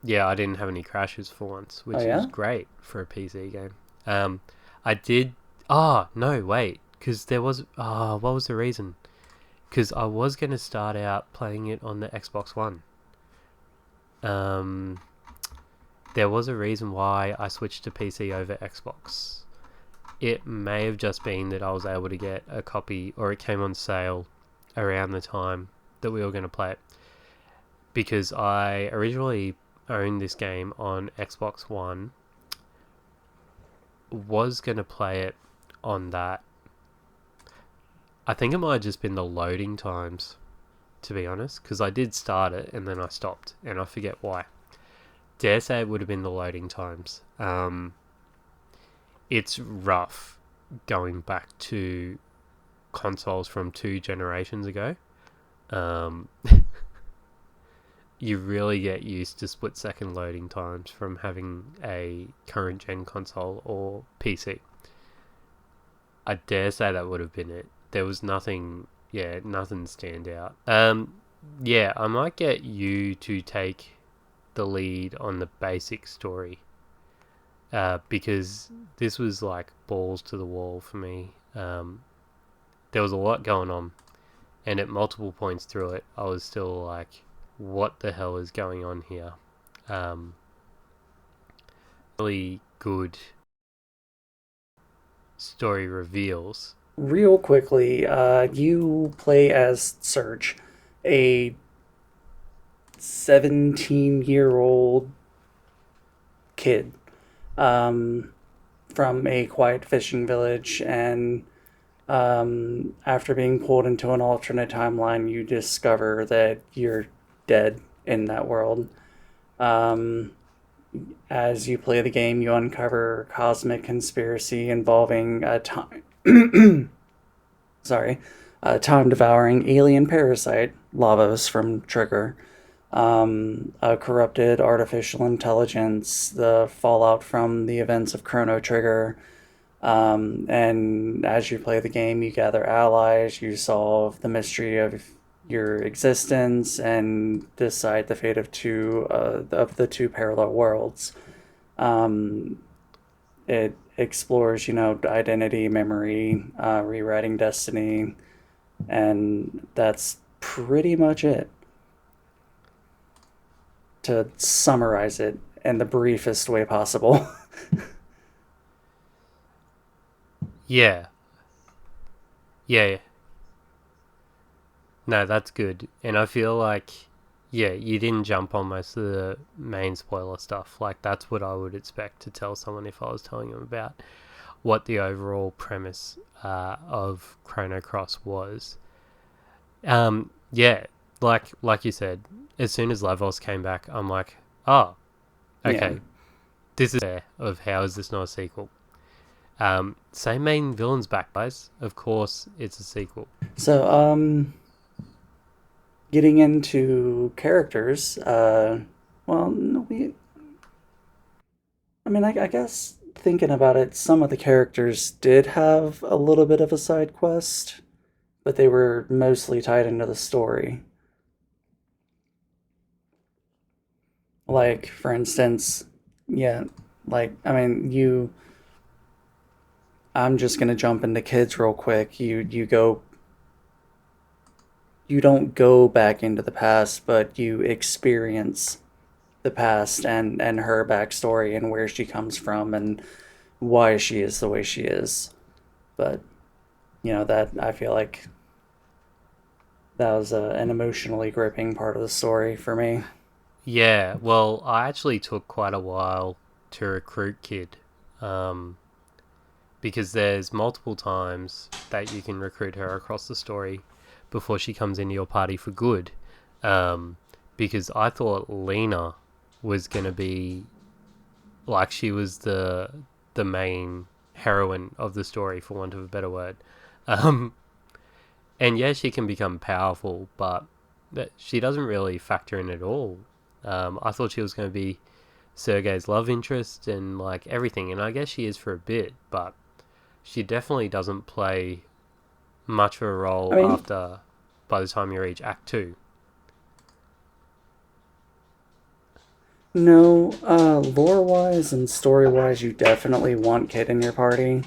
Yeah, I didn't have any crashes for once, Oh which is yeah? great for a PC game. I did. Oh no, wait, because there was. What was the reason? Because I was gonna start out playing it on the Xbox One. Um, there was a reason why I switched to PC over Xbox. It may have just been that I was able to get a copy, or it came on sale around the time that we were going to play it. Because I originally owned this game on Xbox One, was going to play it on that. I think it might have just been the loading times, to be honest, because I did start it and then I stopped, and I forget why. Dare say it would have been the loading times. It's rough going back to consoles from 2 generations ago. Um, you really get used to split second loading times from having a current gen console or PC. I dare say that would have been it. There was nothing, yeah, nothing stand out. Yeah, I might get you to take the lead on the basic story, because this was like balls to the wall for me. There was a lot going on, And at multiple points through it, I was still like, what the hell is going on here? Um, really good story reveals. Real quickly, you play as Serge, a 17-year-old kid um, from a quiet fishing village, and after being pulled into an alternate timeline, you discover that you're dead in that world. Um, as you play the game, you uncover cosmic conspiracy involving a time sorry, a time devouring alien parasite, Lavos from Trigger, a corrupted artificial intelligence, the fallout from the events of Chrono Trigger. And as you play the game, you gather allies, you solve the mystery of your existence, and decide the fate of the two parallel worlds. Um, it explores, identity, memory, rewriting destiny, and that's pretty much it. To summarize it in the briefest way possible. Yeah, yeah. No, that's good. And I feel like, yeah, you didn't jump on most of the main spoiler stuff. Like, that's what I would expect to tell someone if I was telling them about what the overall premise of Chrono Cross was. Yeah, like you said, as soon as Lavos came back, I'm like, oh, Yeah. okay, this is fair of how is this not a sequel? Same main villain's back, guys. Of course, it's a sequel. So, getting into characters, well, no, I guess thinking about it, some of the characters did have a little bit of a side quest, but they were mostly tied into the story. Like, for instance, yeah, I'm just gonna jump into kids real quick. You don't go back into the past, but you experience the past and her backstory and where she comes from and why she is the way she is. But that I feel like that was an emotionally gripping part of the story for me. Yeah, well, I actually took quite a while to recruit Kid, um, because there's multiple times that you can recruit her across the story before she comes into your party for good. Um, because I thought Lena was gonna be like she was the main heroine of the story, for want of a better word. Um, and yeah, she can become powerful, but that she doesn't really factor in at all. I thought she was going to be Sergei's love interest and like everything, and I guess she is for a bit, but she definitely doesn't play much of a I role mean, after by the time you reach Act Two. no, lore wise and story wise, you definitely want Kid in your party.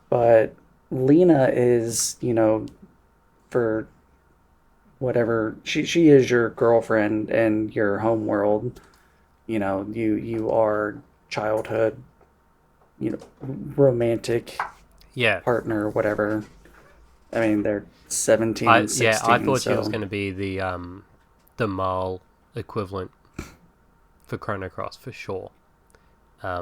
But Lena is, for whatever she is your girlfriend and your home world. You are childhood, romantic Yeah, partner, whatever. I mean, they're 17 and I 16, thought she was so going to be the male equivalent for Chrono Cross for sure.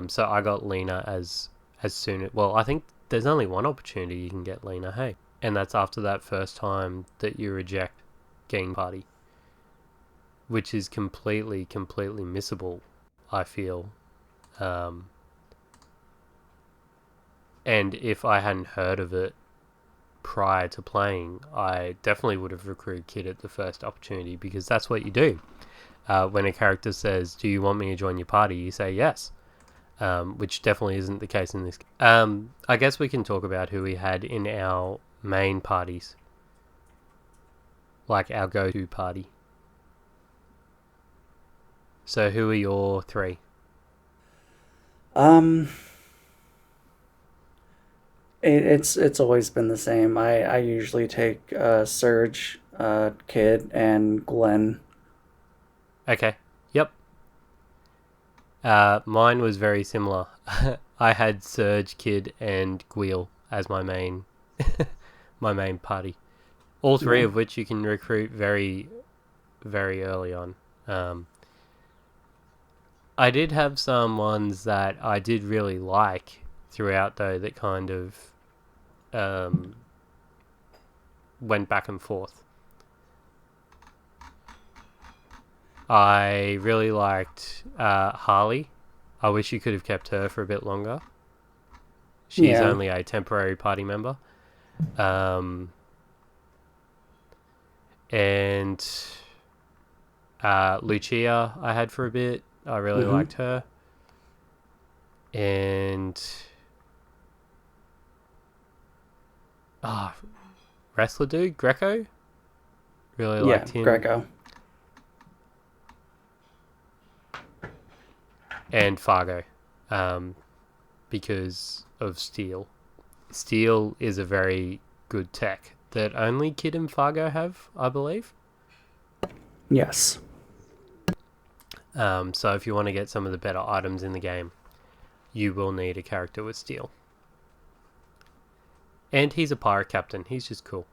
So I got Lena as soon as, well, I think there's only one opportunity you can get Lena, hey, and that's after that first time that you reject gang party, which is completely missable, I feel. Um, and if I hadn't heard of it prior to playing, I definitely would have recruited Kid at the first opportunity, because that's what you do. When a character says, "Do you want me to join your party?" you say yes. Which definitely isn't the case in this. I guess we can talk about who we had in our main parties, like our go-to party. So who are your three? um It's always been the same. I usually take Surge, Kid, and Glenn. Okay. Yep. Mine was very similar. I had Surge, Kid, and Gweel as my main party. All three Yeah. of which you can recruit very, very early on. Um, I did have some ones that I did really like throughout, though, that kind of um, went back and forth. I really liked Harley. I wish you could have kept her for a bit longer. She's Yeah. only a temporary party member. Um, and Lucia, I had for a bit. I really Mm-hmm. liked her. And ah, wrestler dude Greco, really Yeah. liked him. Greco. And Fargo, um, because of Steel. Steel is a very good tech that only Kid and Fargo have, I believe. Yes. So if you want to get some of the better items in the game, you will need a character with Steel. And he's a pirate captain. He's just cool.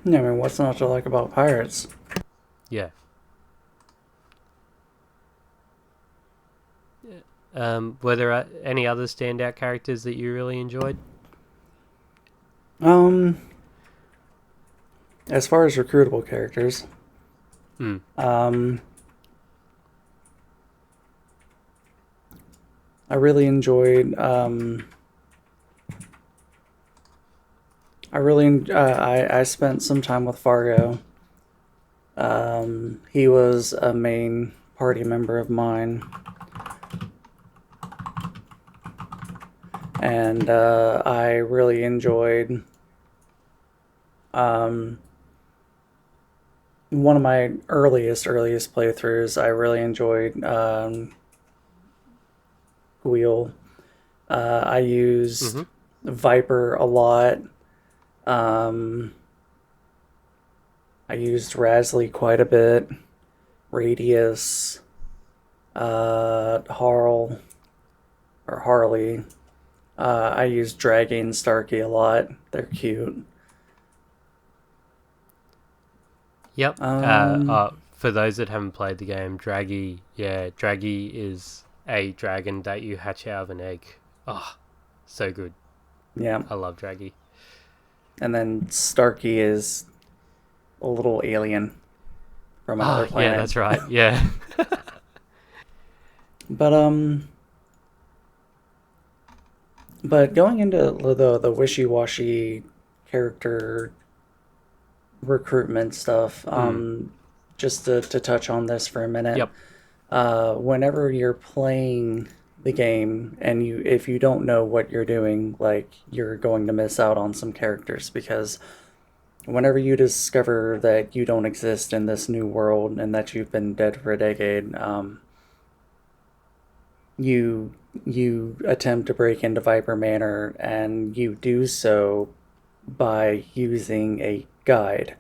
Yeah. I mean, what's not to like about pirates? Yeah. Were there any other standout characters that you really enjoyed? Um, as far as recruitable characters, Mm. um, I really enjoyed. I spent some time with Fargo. He was a main party member of mine, and I really enjoyed. Um, One of my earliest playthroughs, I really enjoyed Wheel. I used Mm-hmm. Viper a lot. Um, I used Rasley quite a bit. Radius, Harl or Harley. I use Draggy and Starkey a lot. They're cute. Yep. Um, For those that haven't played the game, Draggy is a dragon that you hatch out of an egg. Oh, so good. yeah. I love Draggy. And then Starkey is a little alien from another Ah, yeah, planet. that's right. Yeah. But but going into the wishy washy character recruitment stuff, Mm. just to touch on this for a minute, Yep. whenever you're playing the game and if you don't know what you're doing, like you're going to miss out on some characters because whenever you discover that you don't exist in this new world and that you've been dead for a decade, you attempt to break into Viper Manor and you do so by using a guide.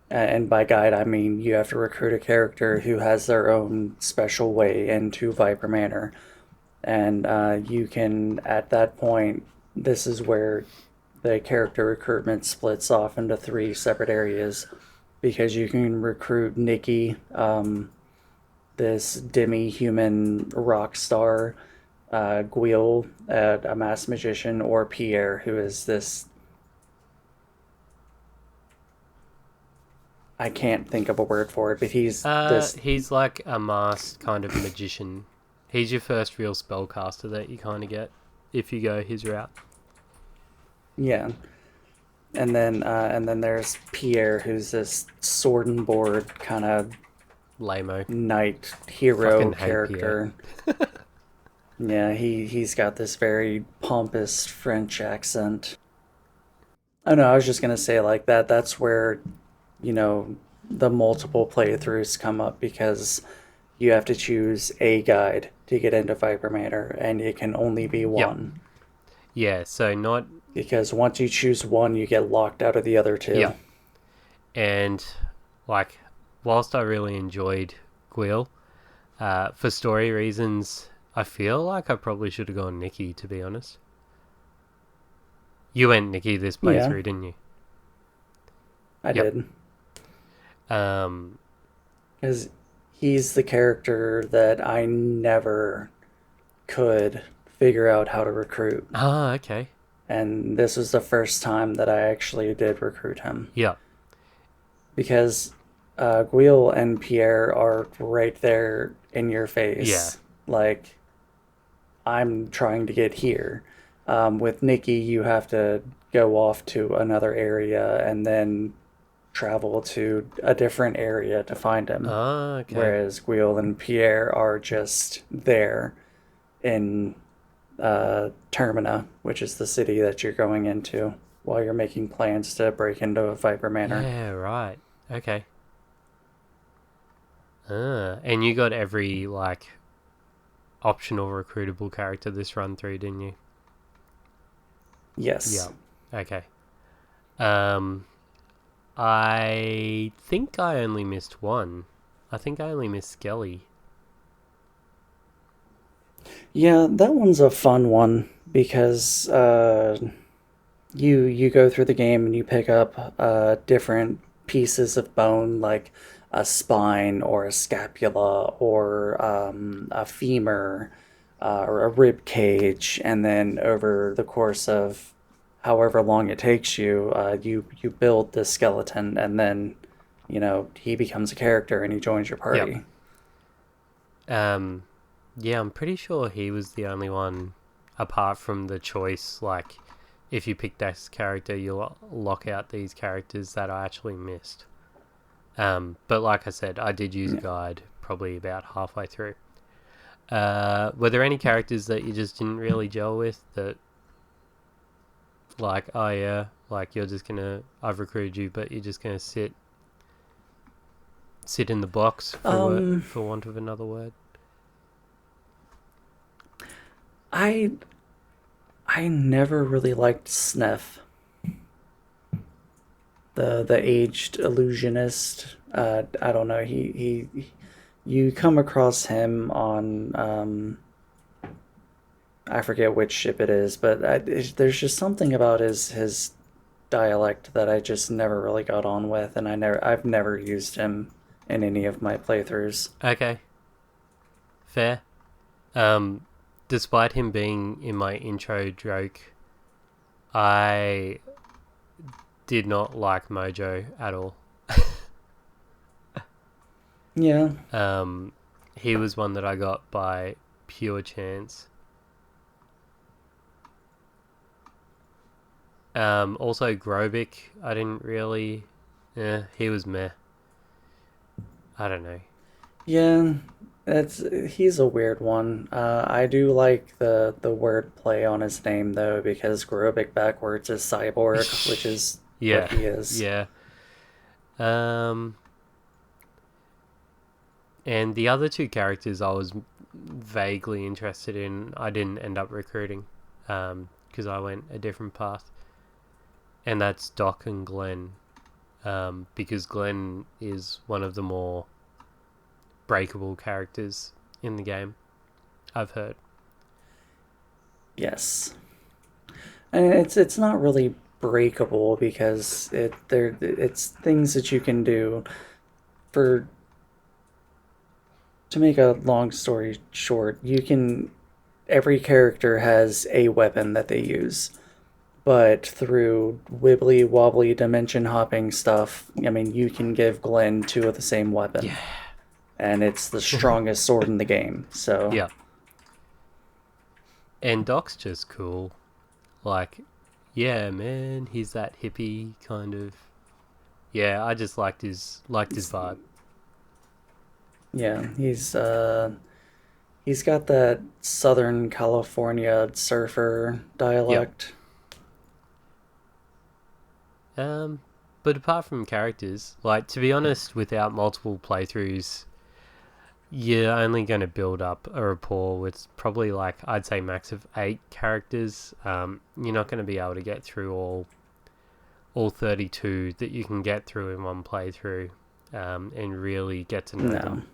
And by guide, I mean you have to recruit a character who has their own special way into Viper Manor. And you can, at that point, this is where the character recruitment splits off into three separate areas because you can recruit Nikki, this demi-human rock star, Guil, a masked magician, or Pierre, who is this. I can't think of a word for it, but he's this. He's like a masked kind of magician. He's your first real spellcaster that you kind of get if you go his route. Yeah, and then there's Pierre, who's this sword and board kind of Lamo. knight hero Fucking hate Pierre. character. Yeah, he's got this very pompous French accent. Oh no, I was just gonna say like that. That's where, you know, the multiple playthroughs come up because you have to choose a guide to get into Viper Manor, and it can only be Yep. one. Yeah, so not... because once you choose one, you get locked out of the other Yeah. two. And, like, whilst I really enjoyed Gwil, for story reasons, I feel like I probably should have gone Nikki, to be honest. You went Nikki this Yeah, playthrough, didn't you? I Yep. did. Um, Because he's the character that I never could figure out how to recruit. okay. And this was the first time that I actually did recruit him. Yeah. Because Guil and Pierre are right there in your Yeah. face. Like, I'm trying to get here. With Nikki, you have to go off to another area and then travel to a different area to find him. Okay. Whereas Guil and Pierre are just there in Termina, which is the city that you're going into while you're making plans to break into a Viper Manor. Yeah, right. Okay. And you got every, like, optional recruitable character this run through, didn't you? Yes. Yeah. Okay. Um, I think I only missed one. I think I only missed Skelly. Yeah, that one's a fun one because you go through the game and you pick up different pieces of bone, like a spine or a scapula or a femur or a rib cage, and then over the course of however long it takes you, you build this skeleton, and then he becomes a character and he joins your Yep. party. Yeah, I'm pretty sure he was the only one, apart from the choice, like, if you pick this character, you'll lock out these characters that I actually missed. But like I said, I did use a Yeah. guide probably about halfway through. Were there any characters that you just didn't really gel with that, like, oh yeah, like I've recruited you, but you're just gonna sit in the box for want of another word? I I never really liked Sniff, the aged illusionist. I don't know. You come across him on I forget which ship it is, but there's just something about his dialect that I just never really got on with, and I've never used him in any of my playthroughs. Okay, fair. Um, Despite him being in my intro joke, I did not like Mojo at all. Yeah. He was one that I got by pure chance. Also Grobik, I didn't really... he was meh. I don't know. Yeah, he's a weird one. I do like the word play on his name though, because Grobic backwards is cyborg, which is Yeah, what he is. yeah. And the other two characters I was vaguely interested in, I didn't end up recruiting, because I went a different path. And that's Doc and Glenn, because Glenn is one of the more breakable characters in the game, I've heard. Yes, and it's not really breakable because it's things that you can do for. To make a long story short, you can every character has a weapon that they use. But through wibbly wobbly dimension hopping stuff, I mean, you can give Glenn two of the same weapon. Yeah. And it's the strongest sword in the game, so. Yeah. And Doc's just cool. Like, yeah, man, he's that hippie kind of... Yeah, I just liked his vibe. Yeah, he's got that Southern California surfer dialect. But apart from characters, like, to be honest, without multiple playthroughs, you're only going to build up a rapport with probably like I'd say max of 8 characters. You're not going to be able to get through all 32 that you can get through in one playthrough, and really get to know No. them.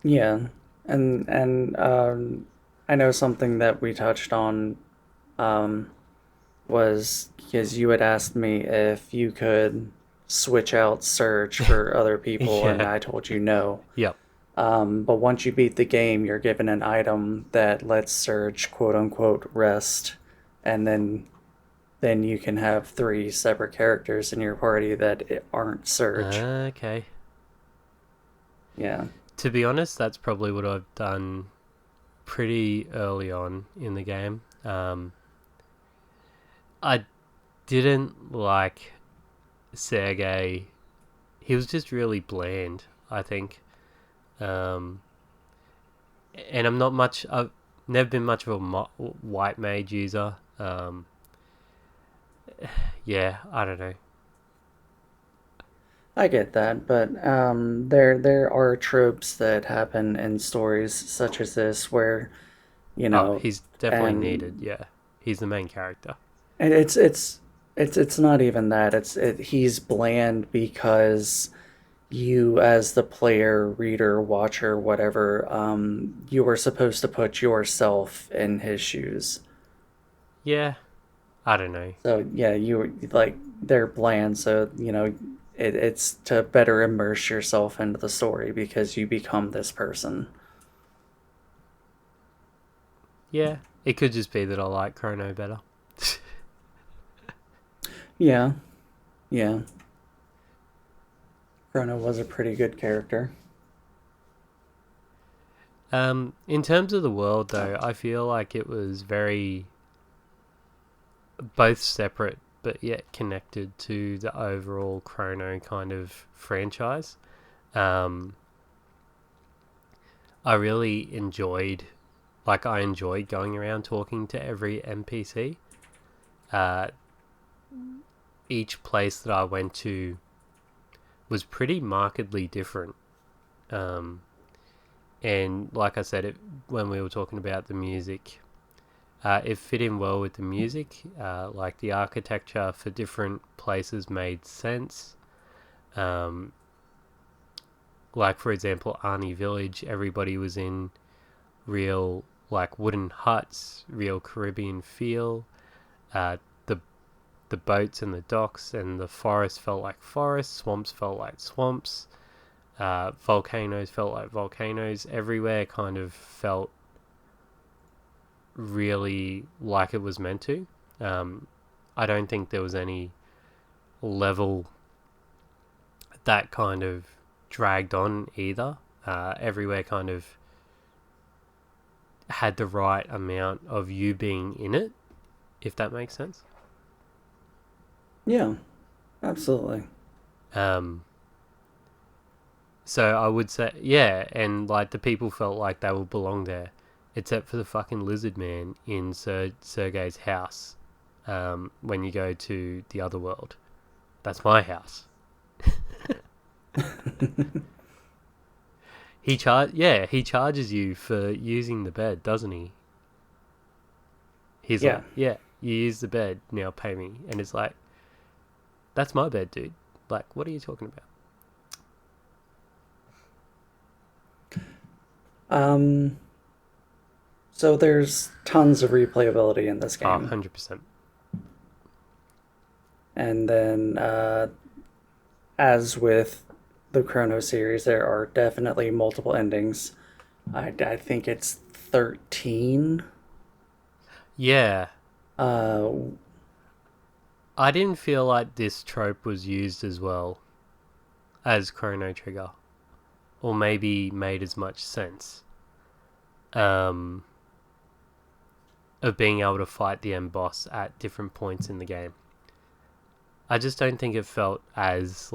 Yeah, and I know something that we touched on um, was because you had asked me if you could switch out search for other people, and Yeah. I told you no. Yep. But once you beat the game, you're given an item that lets search quote unquote rest, and then you can have three separate characters in your party that aren't search. Okay. Yeah. To be honest, that's probably what I've done pretty early on in the game. I didn't like Sergey. He was just really bland, I think. Um, and I'm not much. I've never been much of a white mage user. Yeah, I don't know. I get that, but there are tropes that happen in stories such as this where you Oh, know, he's definitely needed. and Yeah, he's the main character. and it's not even that. He's bland because you as the player, reader, watcher, whatever, you were supposed to put yourself in his shoes. Yeah, I don't know. So yeah, like they're bland. So it's to better immerse yourself into the story because you become this person. Yeah, it could just be that I like Chrono better. Yeah, yeah. Chrono was a pretty good character. In terms of the world, though, I feel like it was very both separate but yet connected to the overall Chrono kind of franchise. Um, I really I enjoyed going around talking to every NPC. Uh, each place that I went to was pretty markedly different. Um, and like I said, when we were talking about the music, it fit in well with the music. Like the architecture for different places made sense. Um, like for example, Arnie Village, everybody was in real like wooden huts, real Caribbean feel. The boats and the docks and the forest felt like forests, swamps felt like swamps, volcanoes felt like volcanoes. Everywhere kind of felt really like it was meant to. I don't think there was any level that kind of dragged on either. Everywhere kind of had the right amount of you being in it, if that makes sense. Yeah, absolutely. Um, so I would say, yeah, and like the people felt like they would belong there, except for the fucking lizard man in Sergei's house. When you go to the other world, that's my house. he charges you for using the bed, doesn't he? He's Yeah. like, yeah, you use the bed, now pay me. And it's like, that's my bed, dude. Like, what are you talking about? Um, so there's tons of replayability in this Oh, game. 100%. And then, as with the Chrono series, there are definitely multiple endings. I think it's 13. Yeah, Uh, I didn't feel like this trope was used as well as Chrono Trigger, or maybe made as much sense. Um, of being able to fight the end boss at different points in the game. I just don't think it felt as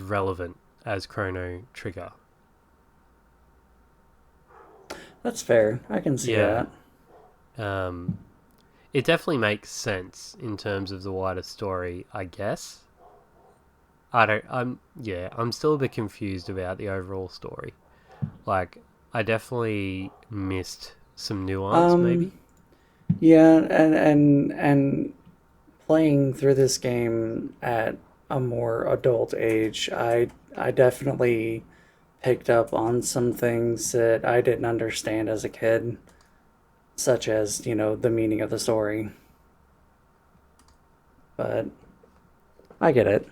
relevant as Chrono Trigger. that's fair. I can see Yeah. that. Um, it definitely makes sense in terms of the wider story, I guess. I'm still a bit confused about the overall story. Like, I definitely missed some nuance, Um, maybe. yeah, and playing through this game at a more adult age, I definitely picked up on some things that I didn't understand as a kid, such as, the meaning of the story. But I get it.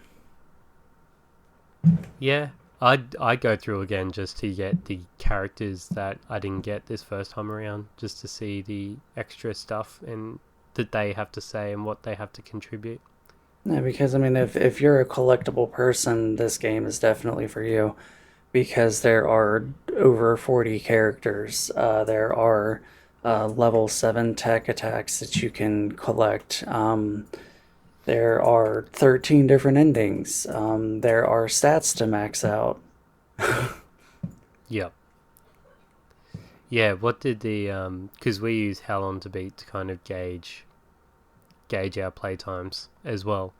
Yeah, I'd go through again just to get the characters that I didn't get this first time around, just to see the extra stuff and that they have to say and what they have to contribute. Yeah, because I mean, if you're a collectible person, this game is definitely for you. Because there are over 40 characters. There are level 7 tech attacks that you can collect. There are 13 different endings. There are stats to max out. Yep. Yeah, what did the because we use How Long to Beat to kind of gauge our play times as well.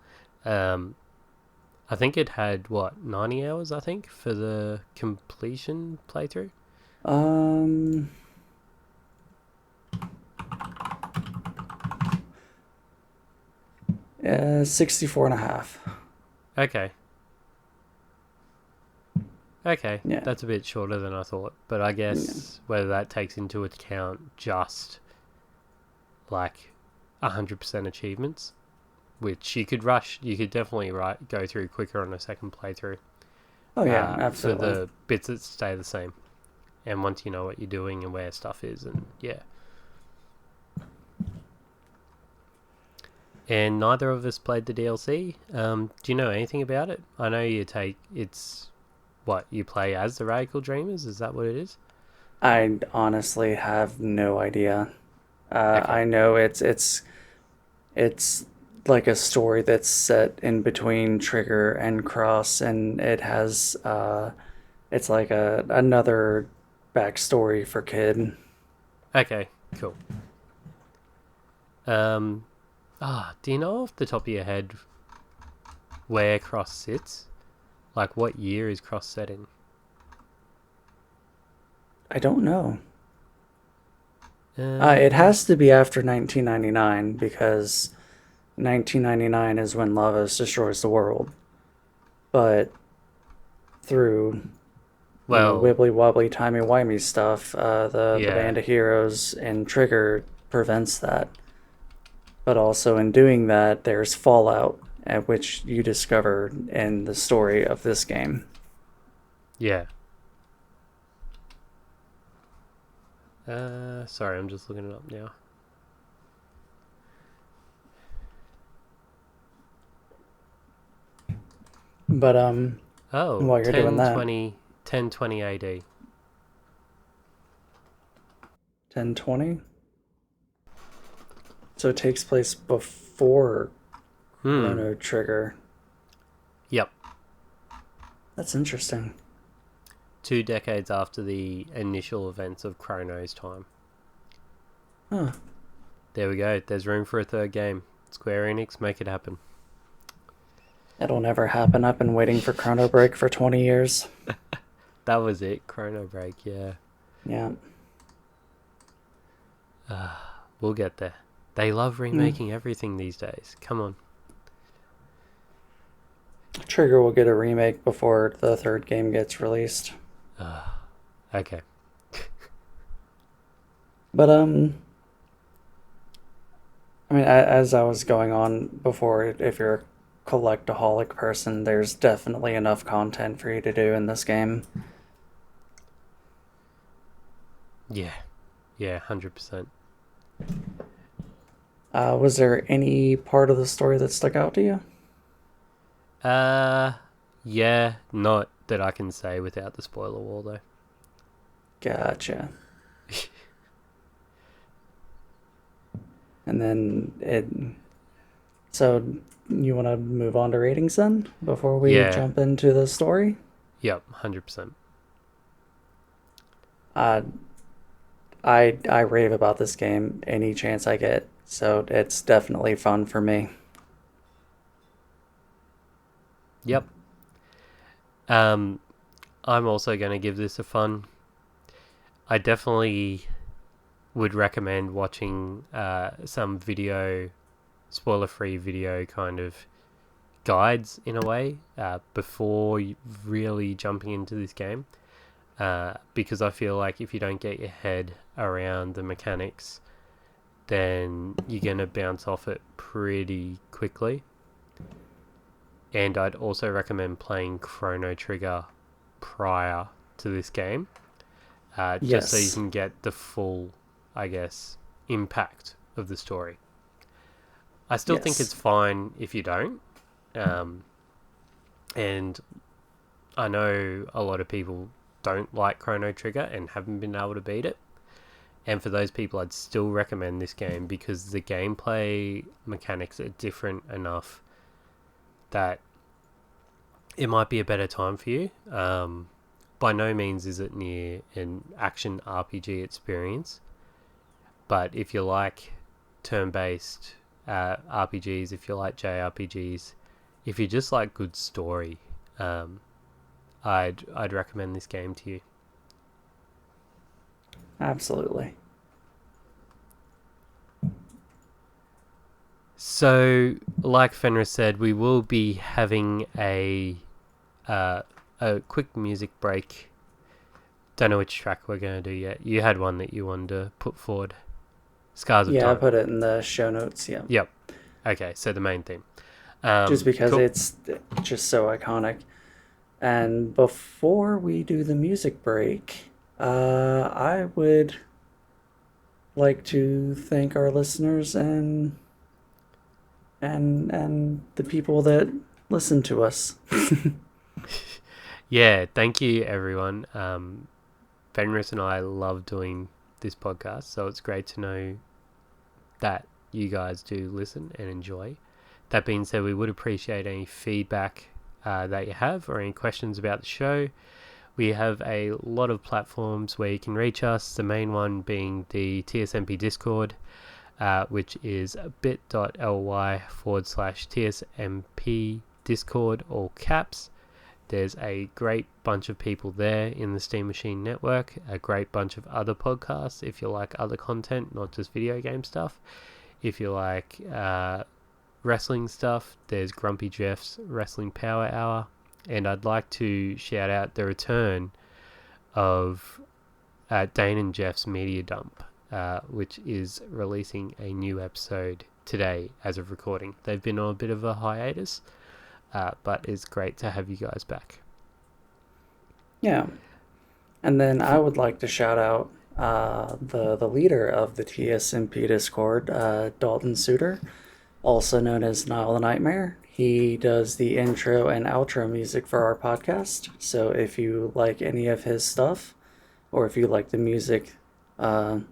Um, I think it had what 90 hours. I think for the completion playthrough. Um, 64 and a half. Okay, okay, Yeah. that's a bit shorter than I thought. But I Yeah. guess whether that takes into account just like 100% achievements, which you could rush, you could definitely go through quicker on a second playthrough. Oh, yeah, For absolutely. the bits that stay the same, and once you know what you're doing and where stuff is, and yeah. And neither of us played the DLC. Do you know anything about it? I know it's what you play as the Radical Dreamers. Is that what it is? I honestly have no idea. Okay. I know it's like a story that's set in between Trigger and Cross, and it has it's like another backstory for Kid. Okay. Cool. Um. Do you know off the top of your head where Cross sits? Like, what year is Cross set in? I don't know. It Um. has to be after 1999 because 1999 is when Lavos destroys the world. But through Well. wibbly wobbly timey wimey stuff, the Yeah. band of heroes and Trigger prevents that. But also in doing that, there's fallout, at which you discover in the story of this game. Yeah. Sorry, I'm just looking it up now. But Oh, while you're doing that, 1020 AD. 1020. So it takes place before Hmm. Chrono Trigger. Yep. That's interesting. 2 decades after the initial events of Chrono's time. Huh. There we go. There's room for a third game. Square Enix, make it happen. It'll never happen. I've been waiting for Chrono Break for 20 years. That was it. Chrono Break, yeah. Yeah. We'll get there. They love Mm. remaking everything these days. Come on. Trigger will get a remake before the third game gets released. Okay. But I mean, as I was going on before, if you're a collectaholic person, there's definitely enough content for you to do in this game. Yeah. Yeah, 100%. Was there any part of the story that stuck out to you? Uh, yeah, not that I can say without the spoiler wall, though. Gotcha. And then it. So you want to move on to ratings then before we Yeah. jump into the story? Yep, 100%. Uh, I rave about this game any chance I get. So it's definitely fun for me. Yep. I'm also going to give this a fun. I definitely would recommend watching some video, spoiler-free video kind of guides in a way before really jumping into this game. Because I feel like if you don't get your head around the mechanics, then you're going to bounce off it pretty quickly. And I'd also recommend playing Chrono Trigger prior to this game, just so you Yes. can get the full, I guess, impact of the story. I still think Yes. it's fine if you don't. Um, and I know a lot of people don't like Chrono Trigger and haven't been able to beat it. And for those people, I'd still recommend this game because the gameplay mechanics are different enough that it might be a better time for you. By no means is it near an action RPG experience, but if you like turn-based RPGs, if you like JRPGs, if you just like good story, I'd recommend this game to you. Absolutely. So, like Fenris said, we will be having uh, a quick music break. Don't know which track we're going to do yet. You had one that you wanted to put forward. Scars of Yeah, I Time. put it in the show notes. Yeah. Yep. Okay, so the main theme. Just because Cool. it's just so iconic. And before we do the music break, I would like to thank our listeners and the people that listen to us. Yeah, thank you everyone. Fenris and I love doing this podcast, so it's great to know that you guys do listen and enjoy. That being said, we would appreciate any feedback that you have or any questions about the show. We have a lot of platforms where you can reach us, the main one being the TSMP Discord, which is bit.ly/TSMP Discord, all caps. There's a great bunch of people there in the Steam Machine Network, a great bunch of other podcasts if you like other content, not just video game stuff. If you like wrestling stuff, there's Grumpy Jeff's Wrestling Power Hour. And I'd like to shout out the return of Dane and Jeff's Media Dump, which is releasing a new episode today as of recording. They've been on a bit of a hiatus, but it's great to have you guys back. Yeah. And then I would like to shout out the leader of the TSMP Discord, Dalton Suter, also known as Nile the Nightmare. He does the intro and outro music for our podcast. So if you like any of his stuff, or if you like the music, you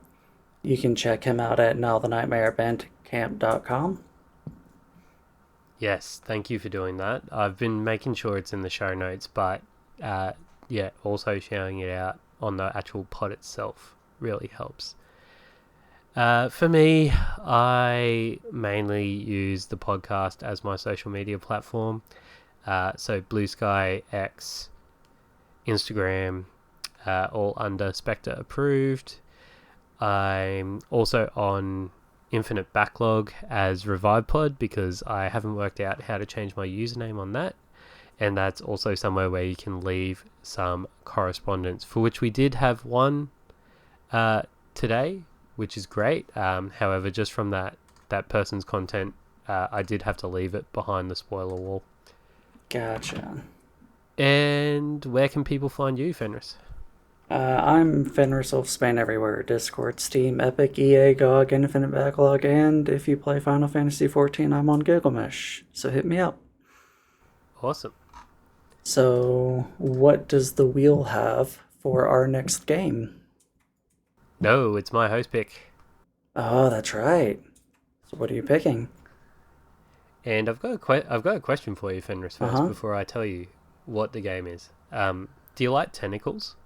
can check him out at nilethenightmarebandcamp.com. Yes, thank you for doing that. I've been making sure it's in the show notes, but yeah, also shouting it out on the actual pod itself really helps. For me, I mainly use the podcast as my social media platform. So Blue Sky, X, Instagram, all under Spectre approved. I'm also on Infinite Backlog as RevivePod because I haven't worked out how to change my username on that. And that's also somewhere where you can leave some correspondence, for which we did have one today, which is great. However, just from that person's content, I did have to leave it behind the spoiler wall. Gotcha. And where can people find you, Fenris? I'm Fenris Wolfsbane everywhere. Discord, Steam, Epic, EA, GOG, Infinite Backlog, and if you play Final Fantasy XIV, I'm on Gilgamesh. So hit me up. Awesome. So, what does the wheel have for our next game? No, it's my host pick. Oh, that's right. So, what are you picking? And I've got a question for you, Fenris, first, before I tell you what the game is. Do you like tentacles?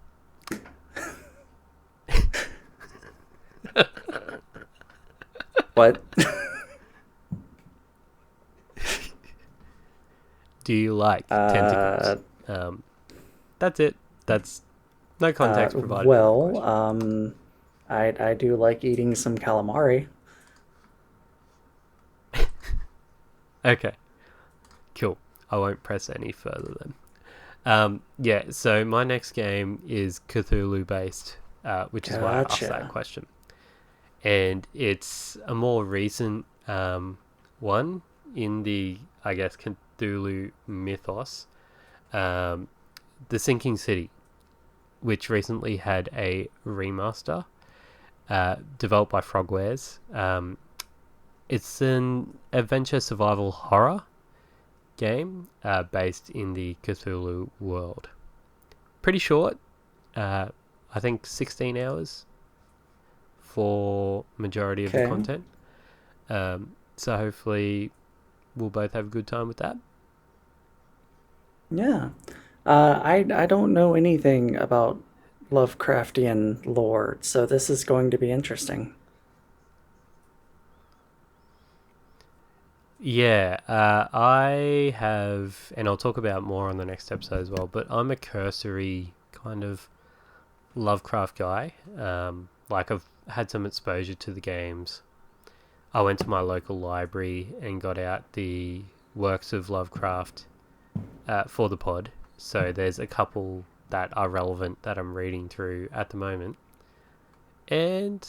What? Do you like uh, tentacles? That's it. That's no context provided for that well, question. I do like eating some calamari. Okay, cool. I won't press any further then. Yeah, so my next game is Cthulhu based, which is why I asked that Gotcha. question. And it's a more recent one in the, I guess, Cthulhu mythos. Um, the Sinking City, which recently had a remaster developed by Frogwares. It's an adventure survival horror game based in the Cthulhu world. Pretty short, I think 16 hours for majority of the Okay. content. So hopefully we'll both have a good time with that. Yeah. I don't know anything about Lovecraftian lore, so this is going to be interesting. Yeah, I have, and I'll talk about more on the next episode as well, but I'm a cursory kind of Lovecraft guy. Like, I've had some exposure to the games. I went to my local library and got out the works of Lovecraft for the pod. So there's a couple that are relevant that I'm reading through at the moment. And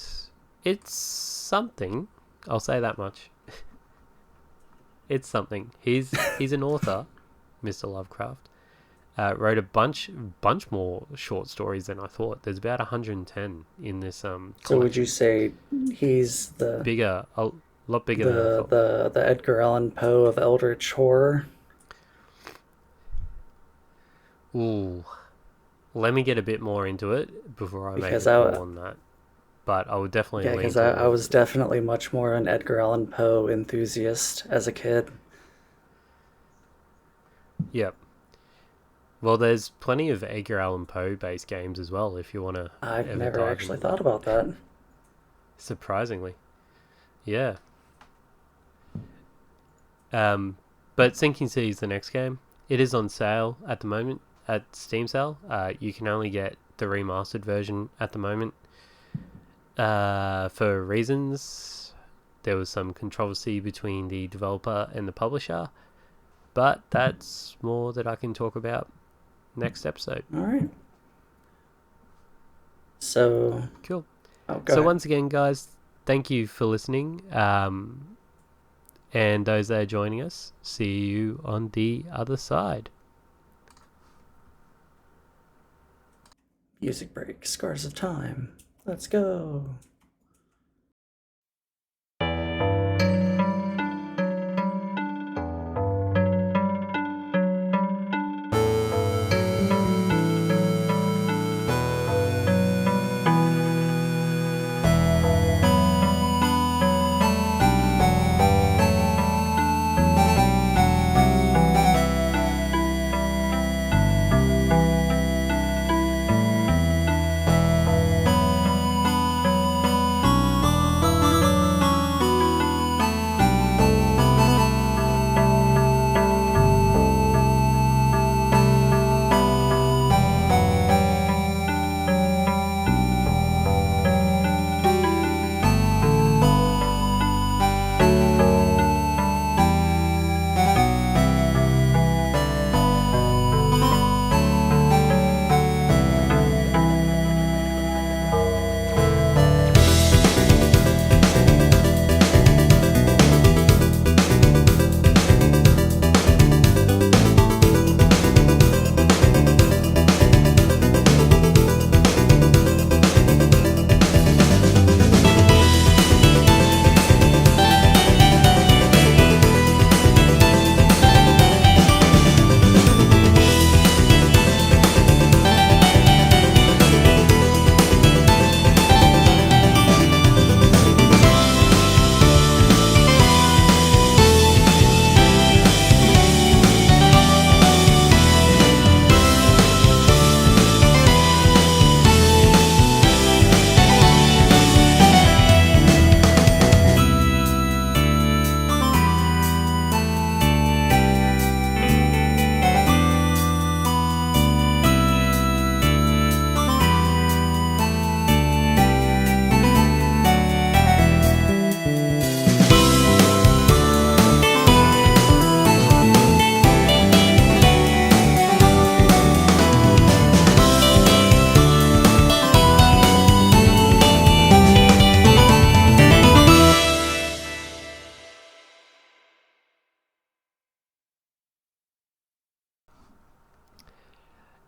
it's something. I'll say that much. It's something. He's an author, Mr. Lovecraft. Wrote a bunch more short stories than I thought. There's about 110 in this So would you collection. say he's Bigger, a lot bigger than I the thought. the the Edgar Allan Poe of eldritch horror? Ooh, let me get a bit more into it before I make a Because call I on that. But I would definitely Yeah, lean because I towards was it. definitely much more an Edgar Allan Poe enthusiast as a kid. Yep. Well, there's plenty of Edgar Allan Poe based games as well if you want to I've ever never dive actually into thought that. about that. Surprisingly. Yeah. Um, but Sinking Sea is the next game. It is on sale at the moment at Steam sale. You can only get the remastered version at the moment. For reasons, there was some controversy between the developer and the publisher, but that's more that I can talk about next episode. All right. So, Cool. oh, go So ahead. once again, guys, thank you for listening. And those that are joining us, see you on the other side. Music break, Scars of Time. Let's go.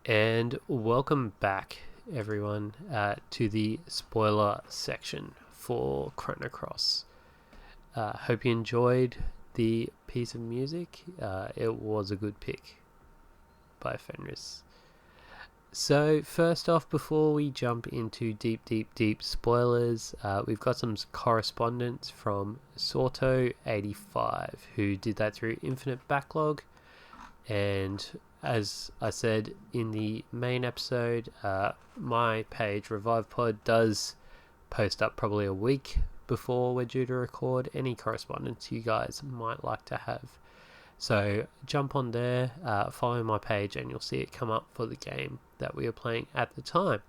And welcome back, everyone, to the spoiler section for Chrono Cross. Hope you enjoyed the piece of music. It was a good pick by Fenris. So first off, before we jump into deep spoilers, we've got some correspondence from Sorto85, who did that through Infinite Backlog. And as I said in the main episode, my page, Revive Pod, does post up probably a week before we're due to record any correspondence you guys might like to have. So jump on there, follow my page, and you'll see it come up for the game that we are playing at the time.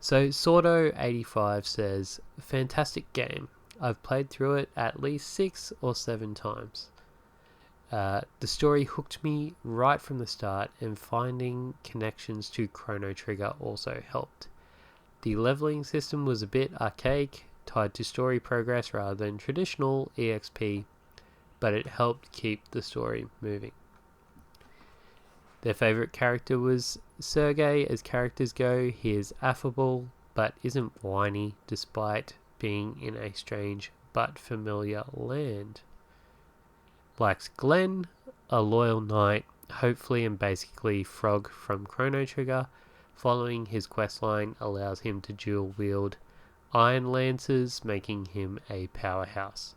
So Sordo85 says, fantastic game. I've played through it at least 6 or 7 times. The story hooked me right from the start, and finding connections to Chrono Trigger also helped. The leveling system was a bit archaic, tied to story progress rather than traditional EXP, but it helped keep the story moving. Their favourite character was Sergei. As characters go, he is affable, but isn't whiny, despite being in a strange but familiar land. Likes Glenn, a loyal knight, hopefully and basically Frog from Chrono Trigger. Following his questline allows him to dual wield iron lances, making him a powerhouse.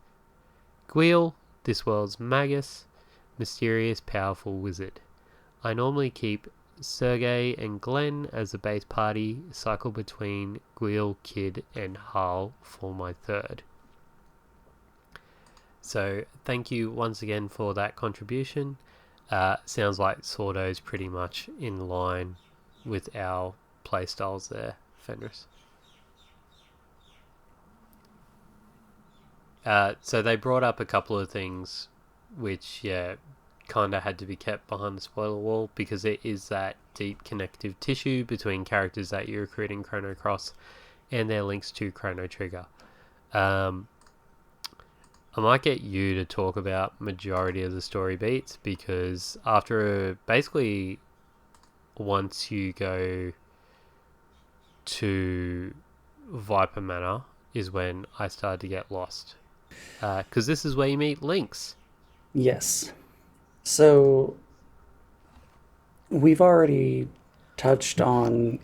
Guile, this world's magus, mysterious powerful wizard. I normally keep Sergei and Glenn as the base party, cycle between Guile, Kid and Harl for my third. So thank you once again for that contribution. Sounds like Sordo's pretty much in line with our playstyles there, Fenris. So they brought up a couple of things which, kind of had to be kept behind the spoiler wall, because it is that deep connective tissue between characters that you recruit in Chrono Cross and their links to Chrono Trigger. I might get you to talk about majority of the story beats, because after basically once you go to Viper Manor is when I started to get lost. Because this is where you meet Lynx. Yes. So we've already touched on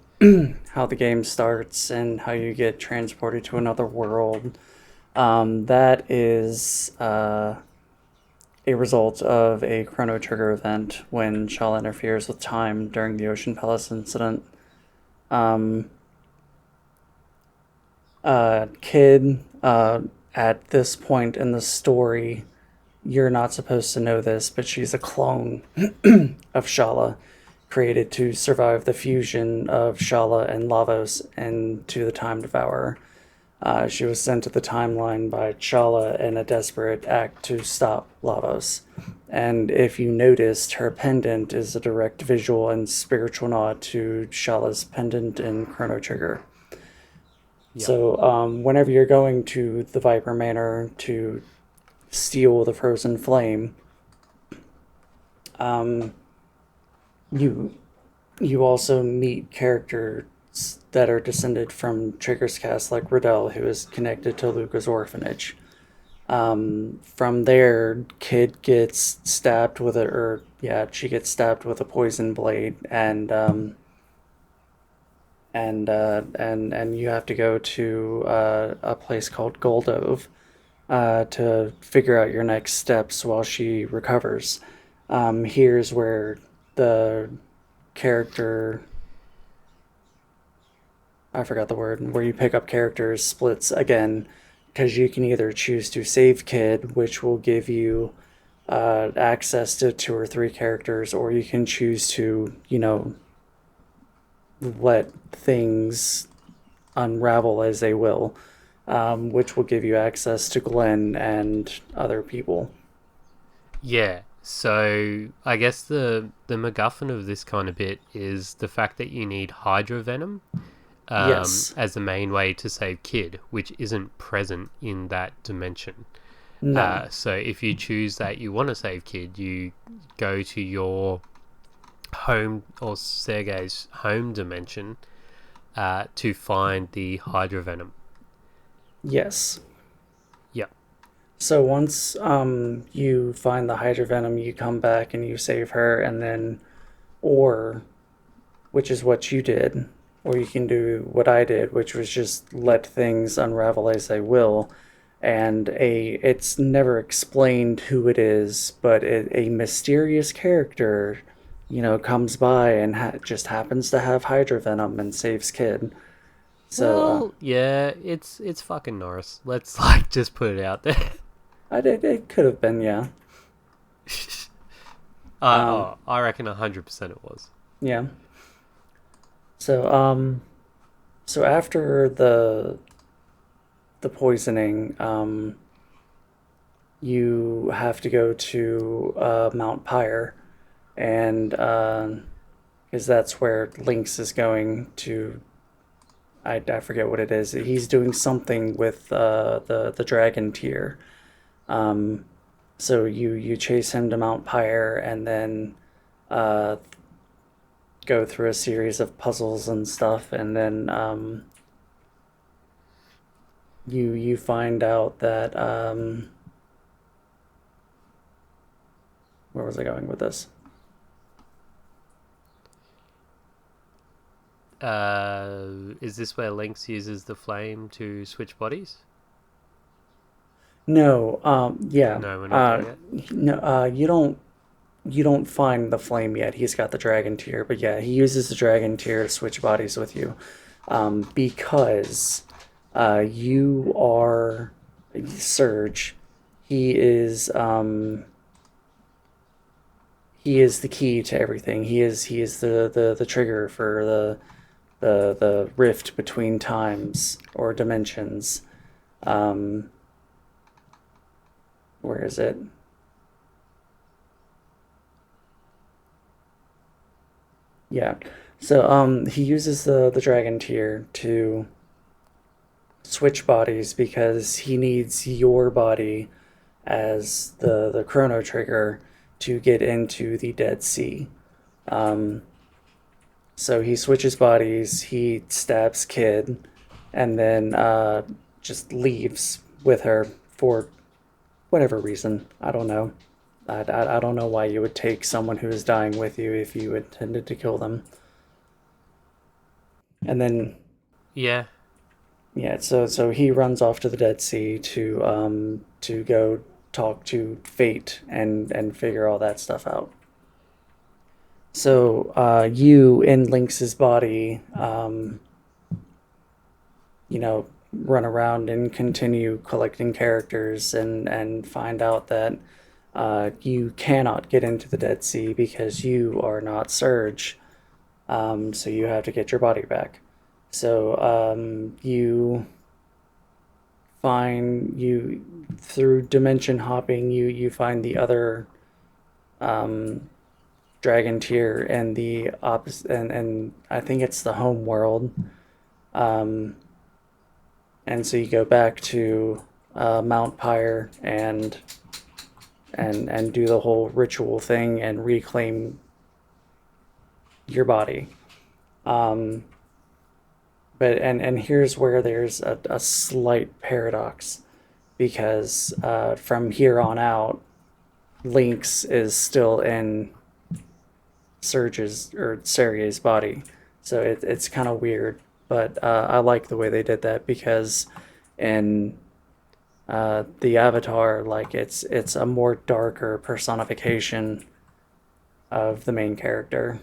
how the game starts and how you get transported to another world. That is a result of a Chrono Trigger event when Shala interferes with time during the Ocean Palace incident. Kid, at this point in the story, you're not supposed to know this, but she's a clone of Shala, created to survive the fusion of Shala and Lavos into the Time Devourer. She was sent to the timeline by Shala in a desperate act to stop Lavos. And if you noticed, her pendant is a direct visual and spiritual nod to Shala's pendant in Chrono Trigger. Yep. So whenever you're going to the Viper Manor to steal the Frozen Flame, you also meet characters that are descended from Trigger's cast, like Riddell, who is connected to Luca's orphanage. From there, Kid gets stabbed with she gets stabbed with a poison blade, and you have to go to a place called Goldove to figure out your next steps while she recovers. Here's where the character, I forgot the word, where you pick up characters splits again, because you can either choose to save Kid, which will give you access to 2 or 3 characters, or you can choose to, let things unravel as they will, which will give you access to Glenn and other people. Yeah, so I guess the MacGuffin of this kind of bit is the fact that you need Hydra Venom Yes. as the main way to save Kid, which isn't present in that dimension. No. So if you choose that you want to save Kid, you go to your home, or Sergei's home dimension, to find the Hydra Venom. Yes. Yep. So once you find the Hydra Venom, you come back and you save her, and then, or, which is what you did, or you can do what I did, which was just let things unravel as they will. And it's never explained who it is, but a mysterious character, comes by and just happens to have Hydra Venom and saves Kid. So Well, yeah, it's fucking Norris. Let's like just put it out there. it could have been, yeah. Um, I reckon 100% it was. yeah. So so after the poisoning, you have to go to Mount Pyre, and because that's where Lynx is going to. I forget what it is. He's doing something with the dragon tier. Um, so you chase him to Mount Pyre, and then uh, go through a series of puzzles and stuff, and then you find out that where was I going with this? Is this where Lynx uses the flame to switch bodies? No, yeah, No, we're not there yet. no, you don't find the flame yet. He's got the dragon tier, but yeah, he uses the dragon tier to switch bodies with you, because you are Surge. He is he is the key to everything. He is the trigger for the rift between times or dimensions. Um, where is it? Yeah. So he uses the dragon tier to switch bodies because he needs your body as the chrono trigger to get into the Dead Sea. Um, so he switches bodies, he stabs Kid, and then just leaves with her for whatever reason. I don't know. I don't know why you would take someone who is dying with you if you intended to kill them. And then, Yeah. yeah, so he runs off to the Dead Sea to go talk to Fate and figure all that stuff out. So you in Lynx's body, run around and continue collecting characters and find out that you cannot get into the Dead Sea because you are not Surge. So you have to get your body back. So you find you through dimension hopping, you find the other um, dragon tier and the opposite, and I think it's the home world. Um, and so you go back to Mount Pyre and do the whole ritual thing and reclaim your body. Um, but here's where there's a slight paradox because from here on out, Lynx is still in Surge's or Sergei's body, so it's kind of weird. But I like the way they did that because in the Avatar, like it's a more darker personification of the main character.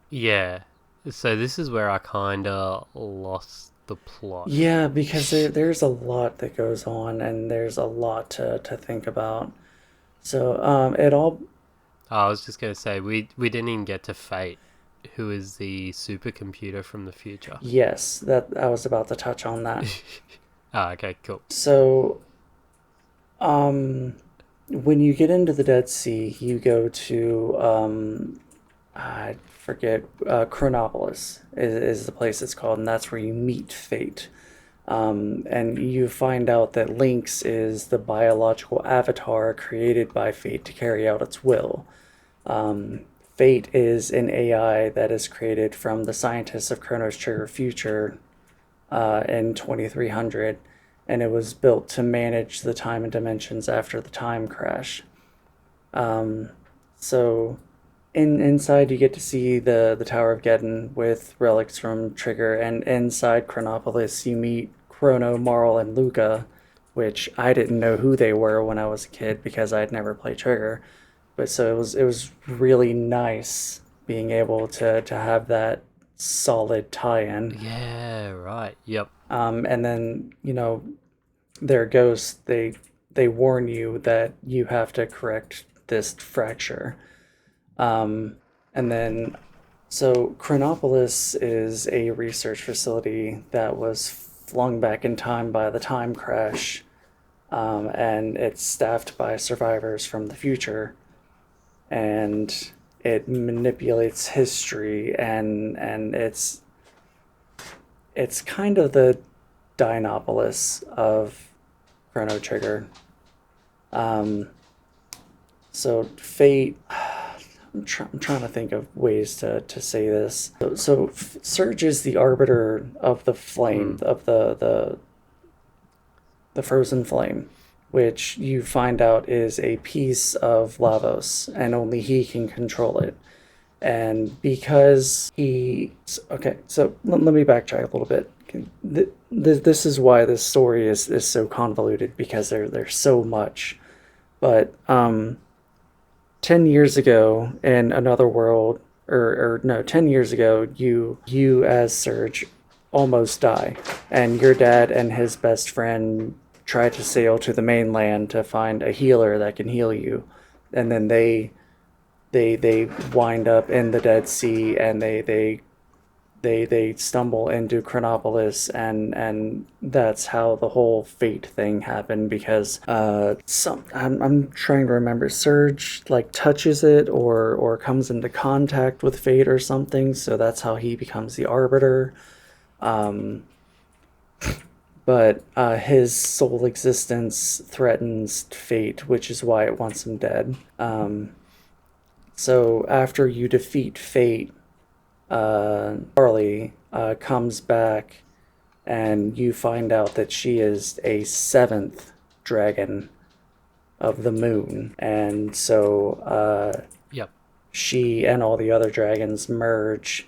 Yeah. So this is where I kind of lost the plot. Yeah, because there's a lot that goes on and there's a lot to think about. So it all I was just going to say, we didn't even get to Fate, who is the supercomputer from the future. yes, that I was about to touch on that. Okay, cool. So um when you get into the Dead Sea, you go to I forget Chronopolis is the place it's called, and that's where you meet Fate. And you find out that Lynx is the biological avatar created by Fate to carry out its will. Fate is an AI that is created from the scientists of Chrono's Trigger Future in 2300, and it was built to manage the time and dimensions after the time crash. So inside you get to see the Tower of Geddon with relics from Trigger, and inside Chronopolis you meet Chrono, Marl, and Luca, which I didn't know who they were when I was a kid because I'd never played Trigger. But so it was really nice being able to have that solid tie-in. Yeah, right. Yep. And then their ghosts, they warn you that you have to correct this fracture. And then, so Chronopolis is a research facility that was flung back in time by the time crash, and it's staffed by survivors from the future, and it manipulates history, and it's kind of the Dinopolis of Chrono Trigger. So Fate. I'm trying to think of ways to say this. So Surge is the arbiter of the flame, of the frozen flame, which you find out is a piece of Lavos, and only he can control it. And because he... Okay, so let me backtrack a little bit. This is why this story is so convoluted, because there's so much. But 10 years ago in another world, or no, 10 years ago, you as Surge almost die, and your dad and his best friend try to sail to the mainland to find a healer that can heal you, and then they wind up in the Dead Sea, and they stumble into Chronopolis, and that's how the whole Fate thing happened, because I'm trying to remember, Surge like touches it or comes into contact with Fate or something, so that's how he becomes the arbiter. But his sole existence threatens Fate, which is why it wants him dead. So after you defeat Fate, Charlie comes back, and you find out that she is a seventh dragon of the moon, and so Yep. she and all the other dragons merge,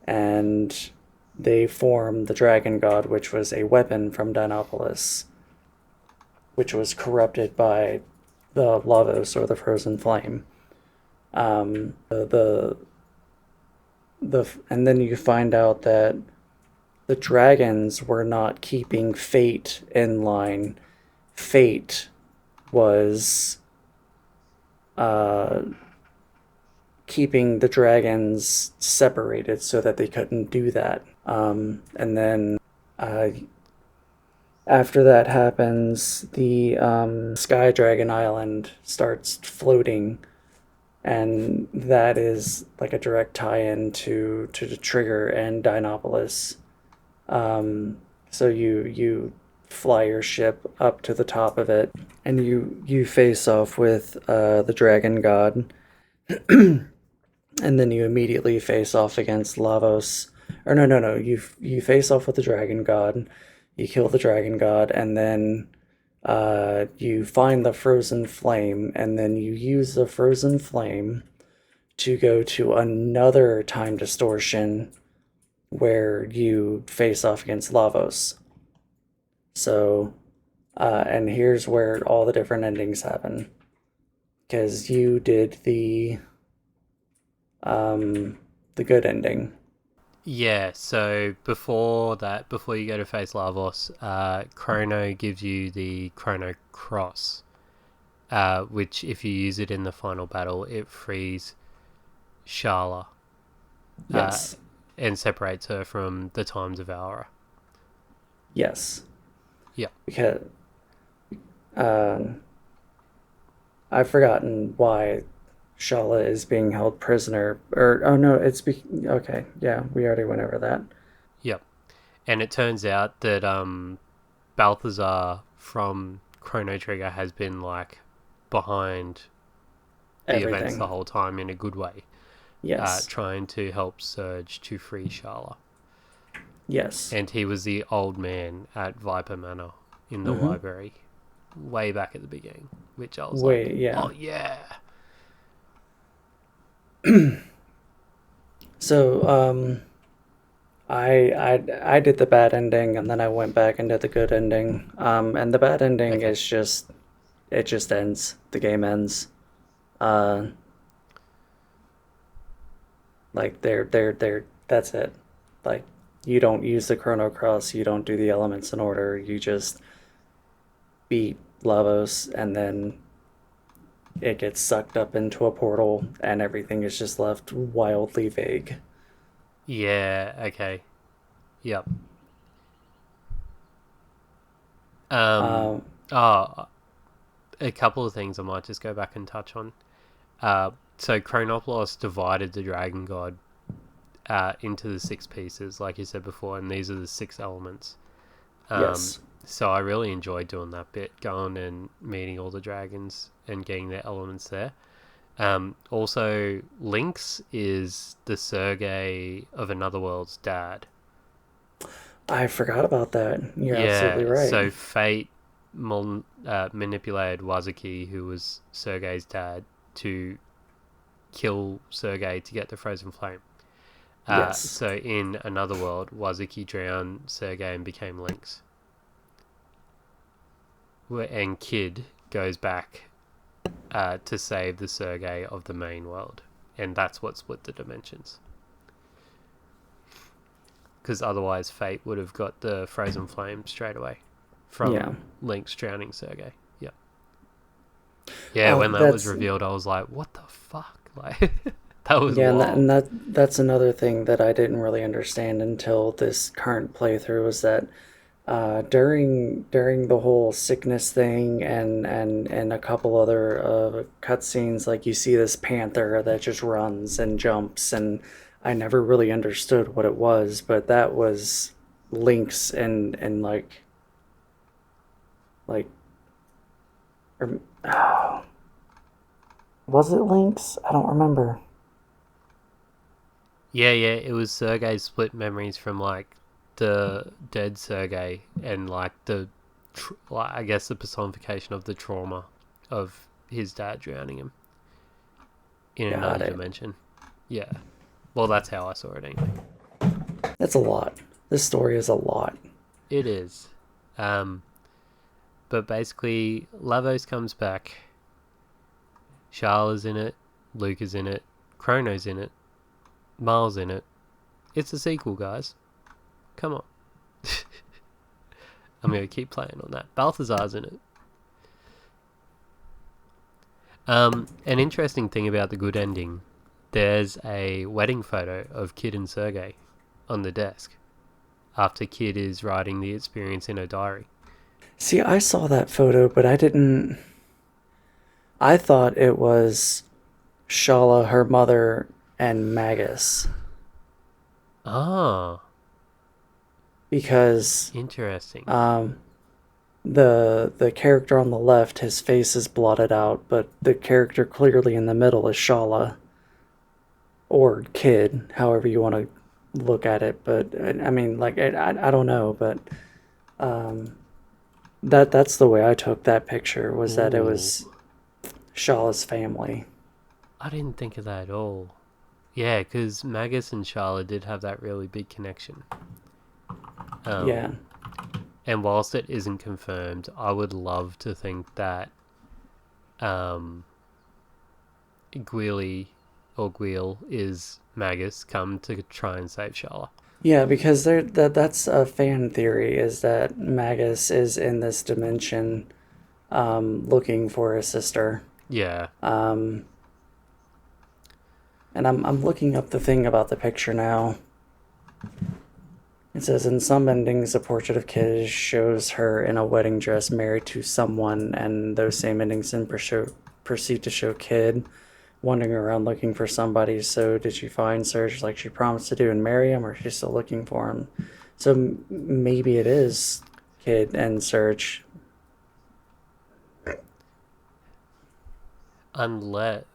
and they form the Dragon God, which was a weapon from Dinopolis, which was corrupted by the Lavos, or the frozen flame. The and then you find out that the dragons were not keeping Fate in line. Fate was keeping the dragons separated so that they couldn't do that. And then after that happens, the Sky Dragon Island starts floating, and that is like a direct tie-in to the Trigger and Dinopolis. So you fly your ship up to the top of it, and you face off with the Dragon God, and then you immediately face off against Lavos. Or no, you face off with the Dragon God, you kill the Dragon God, and then you find the frozen flame, and then you use the frozen flame to go to another time distortion where you face off against Lavos. So, and here's where all the different endings happen, because you did the good ending. Yeah, so before you go to face Lavos, Chrono gives you the Chrono Cross, which if you use it in the final battle, it frees Shala, Yes. and separates her from the times of Aura. Yes. Yeah. Because I've forgotten why Shala is being held prisoner. Or, oh no, okay, yeah, we already went over that. Yep. And it turns out that Balthazar from Chrono Trigger has been like behind the events the Everything. whole time in a good way, Yes. trying to help Surge to free Sharla. Yes. And he was the old man at Viper Manor in the Mm-hmm. library way back at the beginning, which I was like, Wait, yeah. oh yeah. So, I did the bad ending, and then I went back and did the good ending. And the bad ending Okay. is just it just ends. The game ends. Uh, like they're that's it. Like you don't use the Chrono Cross, you don't do the elements in order. You just beat Lavos, and then it gets sucked up into a portal, and everything is just left wildly vague. Yeah, okay. Yep. Um, Um, oh, a couple of things I might just go back and touch on. So Chronoplos divided the Dragon God into the six pieces, like you said before, and these are the six elements. Um, yes, so I really enjoyed doing that bit, going and meeting all the dragons and getting their elements there. Also, Lynx is the Sergei of Another World's dad. I forgot about that. You're absolutely Yeah, right. so Fate manipulated Wazuki, who was Sergei's dad, to kill Sergei to get the Frozen Flame. Yes. So in Another World, Wazuki drowned Sergei and became Lynx. And Kid goes back to save the Sergei of the main world. And that's what split the dimensions. Because otherwise, Fate would have got the Frozen Flame straight away Yeah. from Lynx drowning Sergei. Yeah. Yeah, Oh, when that was that's revealed, I was like, what the fuck? Like, that was yeah, and wild. that's another thing that I didn't really understand until this current playthrough was that during the whole sickness thing and a couple other cutscenes, like you see this panther that just runs and jumps, and I never really understood what it was, but that was Lynx and like or, oh, was it Lynx? I don't remember. Yeah, yeah, it was Sergei's split memories from like the dead Sergei and like like, I guess the personification of the trauma of his dad drowning him in Got another it. dimension. Yeah. Well, that's how I saw it anyway. That's a lot. This story is a lot. It is. Um, but basically, Lavos comes back. Charla's in it. Luke is in it. Chrono's in it. Miles in it. It's a sequel, guys. Come on. I'm going to keep playing on that. Balthazar's in it. An interesting thing about the good ending, there's a wedding photo of Kid and Sergei on the desk after Kid is writing the experience in her diary. See, I saw that photo, but I didn't. I thought it was Shala, her mother, and Magus Ah, because interesting. um, the character on the left, his face is blotted out, but the character clearly in the middle is Shala or Kid, however you want to look at it. But I mean, like I don't know, but um, that's the way I took that picture was that it Ooh, was Shala's family. I didn't think of that at all. Yeah, because Magus and Charlotte did have that really big connection. Yeah, Um, and whilst it isn't confirmed, I would love to think that um, Gwili or Gwil is Magus come to try and save Charlotte. yeah, because that's a fan theory is that Magus is in this dimension, looking for his sister. Yeah. Um, and I'm looking up the thing about the picture now. It says in some endings, a portrait of Kid shows her in a wedding dress married to someone, and those same endings then proceed to show Kid wandering around looking for somebody. So did she find Serge like she promised to do and marry him, or is she still looking for him? So maybe it is Kid and Search. Unless,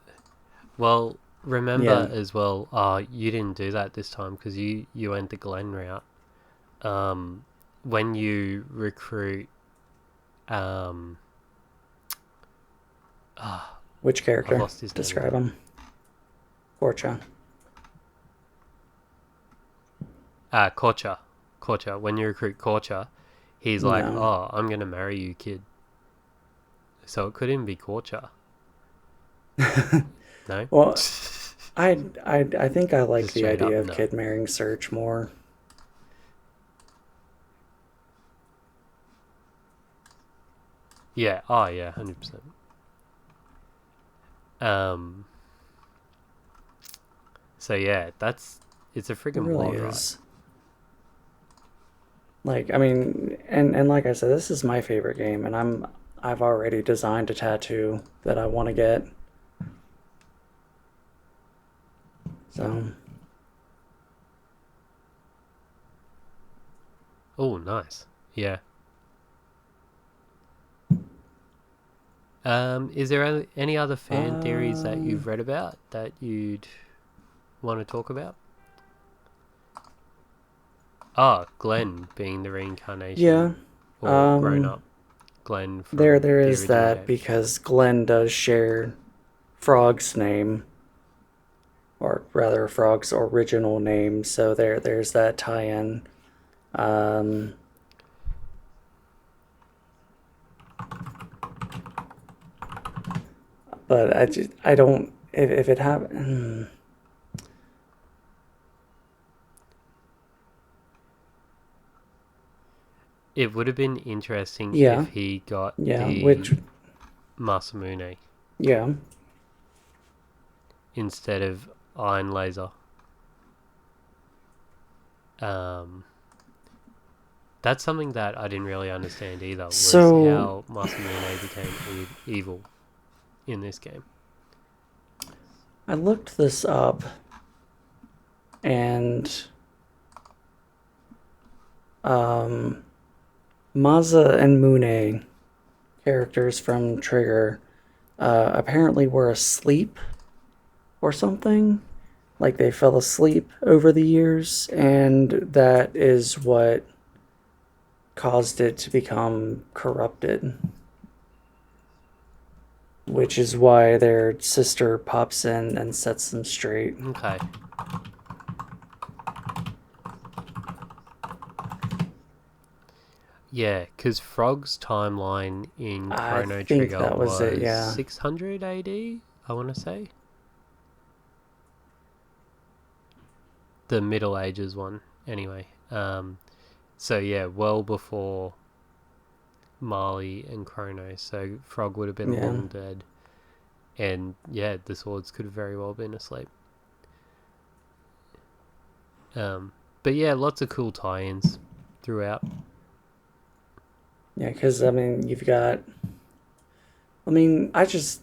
well, remember Yeah, as well. You didn't do that this time because you went the Glen route. Um, when you recruit, um, ah, which I've character? lost his name Describe again. him. Porcha. Korcha. Korcha. When you recruit Korcha, he's like, No. "Oh, I'm gonna marry you, kid." So it couldn't be Korcha. No. Well, I think I like Just the straight up idea of no. Kid marrying Search more. Yeah. Oh yeah. 100%. Um. So yeah, it's a It freaking really mod, right? is. Like, I mean, and like I said, this is my favorite game, and I've already designed a tattoo that I want to get. So, Oh, nice. Yeah. Is there any other fan theories that you've um, read about that you'd want to talk about? Ah, Glenn being the yeah, reincarnation or grown um, up Glenn from there the is original that game. because Glenn does share Frog's name, or rather Frog's original name. So there's that tie-in. Um, but I don't if it happened. It would have been interesting Yeah, if he got yeah, the which Masamune yeah. instead of Iron Laser. Um, that's something that I didn't really understand either, was So how Masamune became evil in this game. I looked this up, and um, Maza and Mune, characters from Trigger, apparently were asleep or something. Like they fell asleep over the years, and that is what caused it to become corrupted. Which is why their sister pops in and sets them straight. Okay. Yeah, because Frog's timeline in I Chrono think Trigger that was it, was yeah. 600 AD, I want to say. The Middle Ages one, anyway. So yeah, well before Marley and Chrono, so Frog would have been Yeah. long dead. And yeah, the swords could have very well been asleep. Um, but yeah, lots of cool tie-ins throughout. Yeah, because, I mean, you've got. I mean, I just.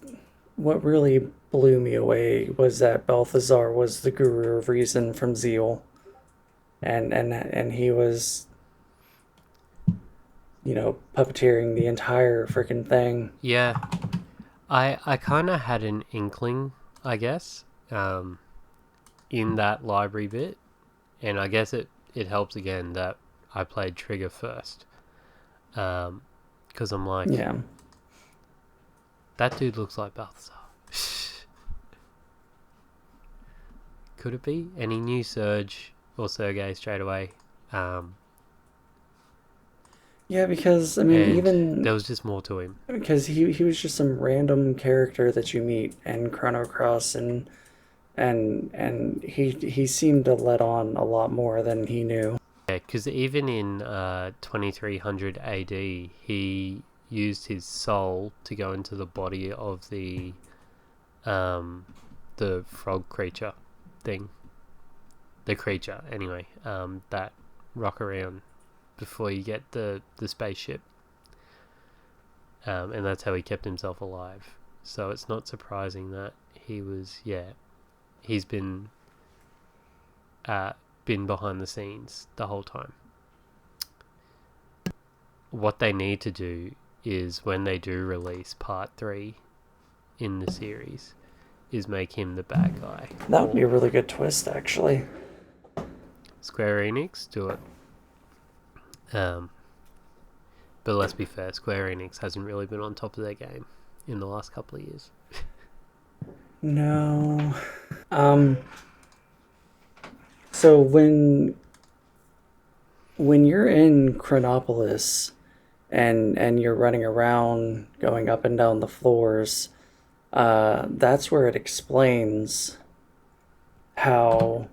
What really blew me away was that Balthazar was the guru of reason from Zeal. And he was, puppeteering the entire freaking thing. Yeah, I kind of had an inkling, I guess, in that library bit, and I guess it helps again that I played Trigger first, because I'm like, Yeah. that dude looks like Balthazar. Could it be? And he knew Serge or Sergei straight away, Yeah, because, I mean, and even. there was just more to him. Because he was just some random character that you meet in Chrono Cross, and he seemed to let on a lot more than he knew. Yeah, because even in 2300 AD, he used his soul to go into the body of um, the frog creature thing. The creature, anyway, that rock around before you get the spaceship. And that's how he kept himself alive. So it's not surprising that he's uh, been behind the scenes the whole time. what they need to do is when they do release part 3 in the series, is make him the bad guy. That would be a really good twist, actually. Square Enix, do it. But let's be fair, Square Enix hasn't really been on top of their game in the last couple of years. No. So when you're in Chronopolis and you're running around, going up and down the floors, that's where it explains how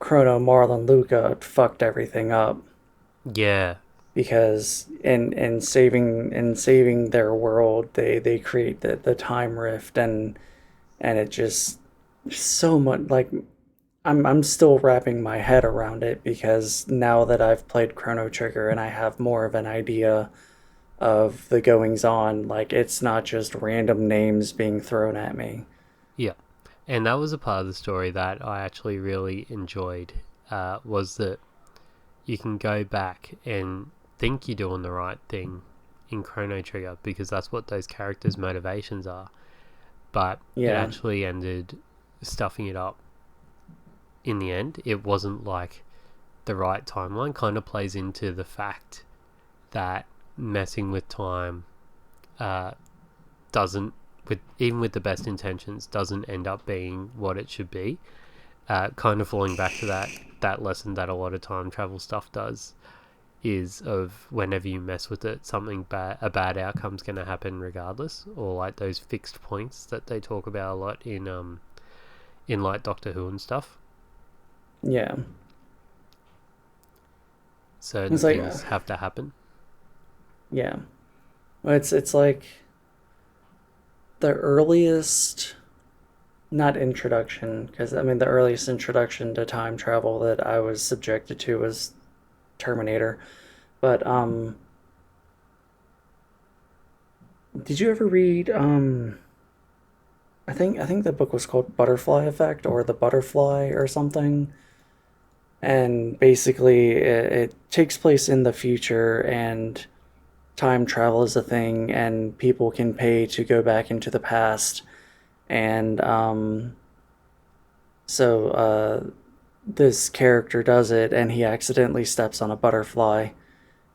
Chrono, Marlon, Luca fucked everything up. Yeah. Because in saving their world, they create the time rift, and it just so much like I'm still wrapping my head around it, because now that I've played Chrono Trigger and I have more of an idea of the goings on, like it's not just random names being thrown at me. Yeah. And that was a part of the story that I actually really enjoyed, was that you can go back and think you're doing the right thing in Chrono Trigger because that's what those characters' motivations are. But it Yeah. actually ended stuffing it up in the end. It wasn't like the right timeline. Kind of plays into the fact that messing with time doesn't, with even with the best intentions, doesn't end up being what it should be. Kind of falling back to that lesson that a lot of time travel stuff does, is of whenever you mess with it, something bad, a bad outcome's going to happen regardless, or like those fixed points that they talk about a lot in like Doctor Who and stuff. Yeah. Certain It's like things have to happen. yeah. Well, it's like the earliest, not introduction, because I mean the earliest introduction to time travel that I was subjected to was Terminator. But did you ever read I think the book was called Butterfly Effect, or The Butterfly or something. And basically it takes place in the future, and time travel is a thing, and people can pay to go back into the past. And so this character does it, and he accidentally steps on a butterfly,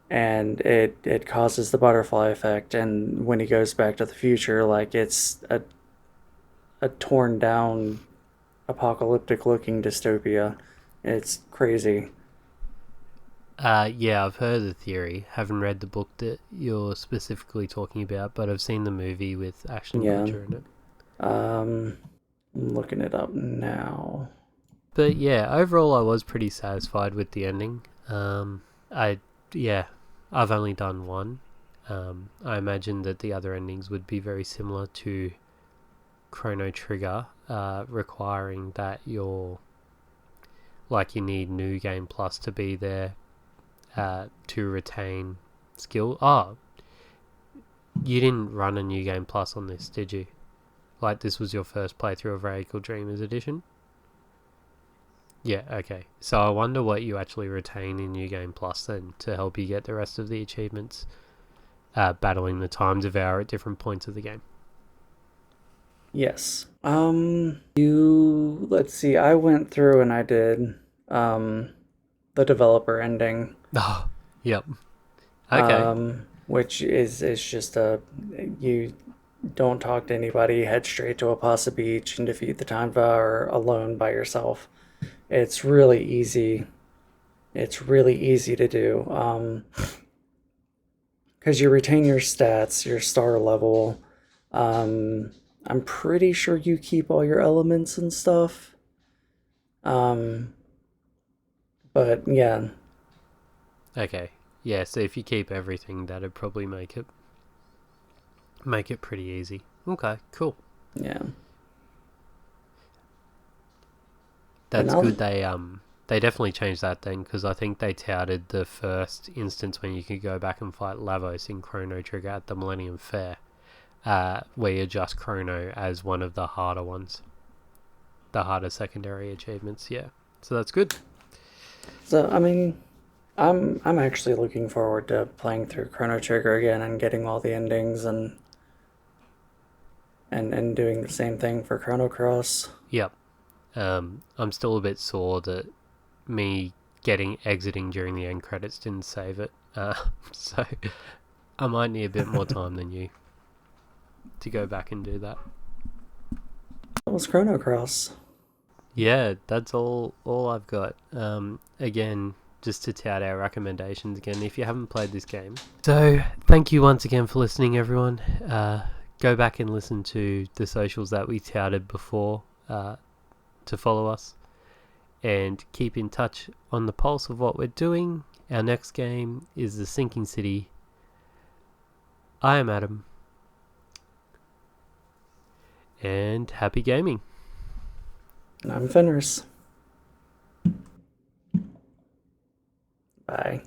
and it causes the butterfly effect. And when he goes back to the future, like it's a torn down, apocalyptic looking dystopia. It's crazy. Yeah, I've heard the theory. Haven't read the book that you're specifically talking about, but I've seen the movie with Ashton Yeah. Kutcher in it. I'm looking it up now. But yeah, overall I was pretty satisfied with the ending. I yeah, I've only done one. I imagine that the other endings would be very similar to Chrono Trigger, requiring that you need New Game Plus to be there to retain skill. Oh, you didn't run a New Game Plus on this, did you? Like, this was your first playthrough of Radical Dreamers Edition? Yeah, okay. So I wonder what you actually retain in New Game Plus then to help you get the rest of the achievements, battling the Time Devourer at different points of the game. Yes. Let's see. I went through and I did the developer ending. Oh, yep. Okay. Which is just you don't talk to anybody, head straight to a Pasa Beach and defeat the Time Devourer alone by yourself. It's really easy. It's really easy to do. Because you retain your stats, your star level. I'm pretty sure you keep all your elements and stuff. Um, but yeah, Okay. Yeah, so if you keep everything, that'd probably make it pretty easy. Okay, cool. yeah. But That's now, good. They definitely changed that then, because I think they touted the first instance when you could go back and fight Lavos in Chrono Trigger at the Millennium Fair, where you adjust Chrono as one of the harder ones, the harder secondary achievements. Yeah, so that's good. so I mean, I'm actually looking forward to playing through Chrono Trigger again and getting all the endings and doing the same thing for Chrono Cross. Yep. I'm still a bit sore that me exiting during the end credits didn't save it. So I might need a bit more time than you to go back and do that. That was Chrono Cross. Yeah, that's all I've got. Again, just to tout our recommendations again, if you haven't played this game. So thank you once again for listening, everyone. Go back and listen to the socials that we touted before to follow us. And keep in touch on the pulse of what we're doing. Our next game is The Sinking City. I am Adam. And happy gaming. And I'm Fenris. Bye.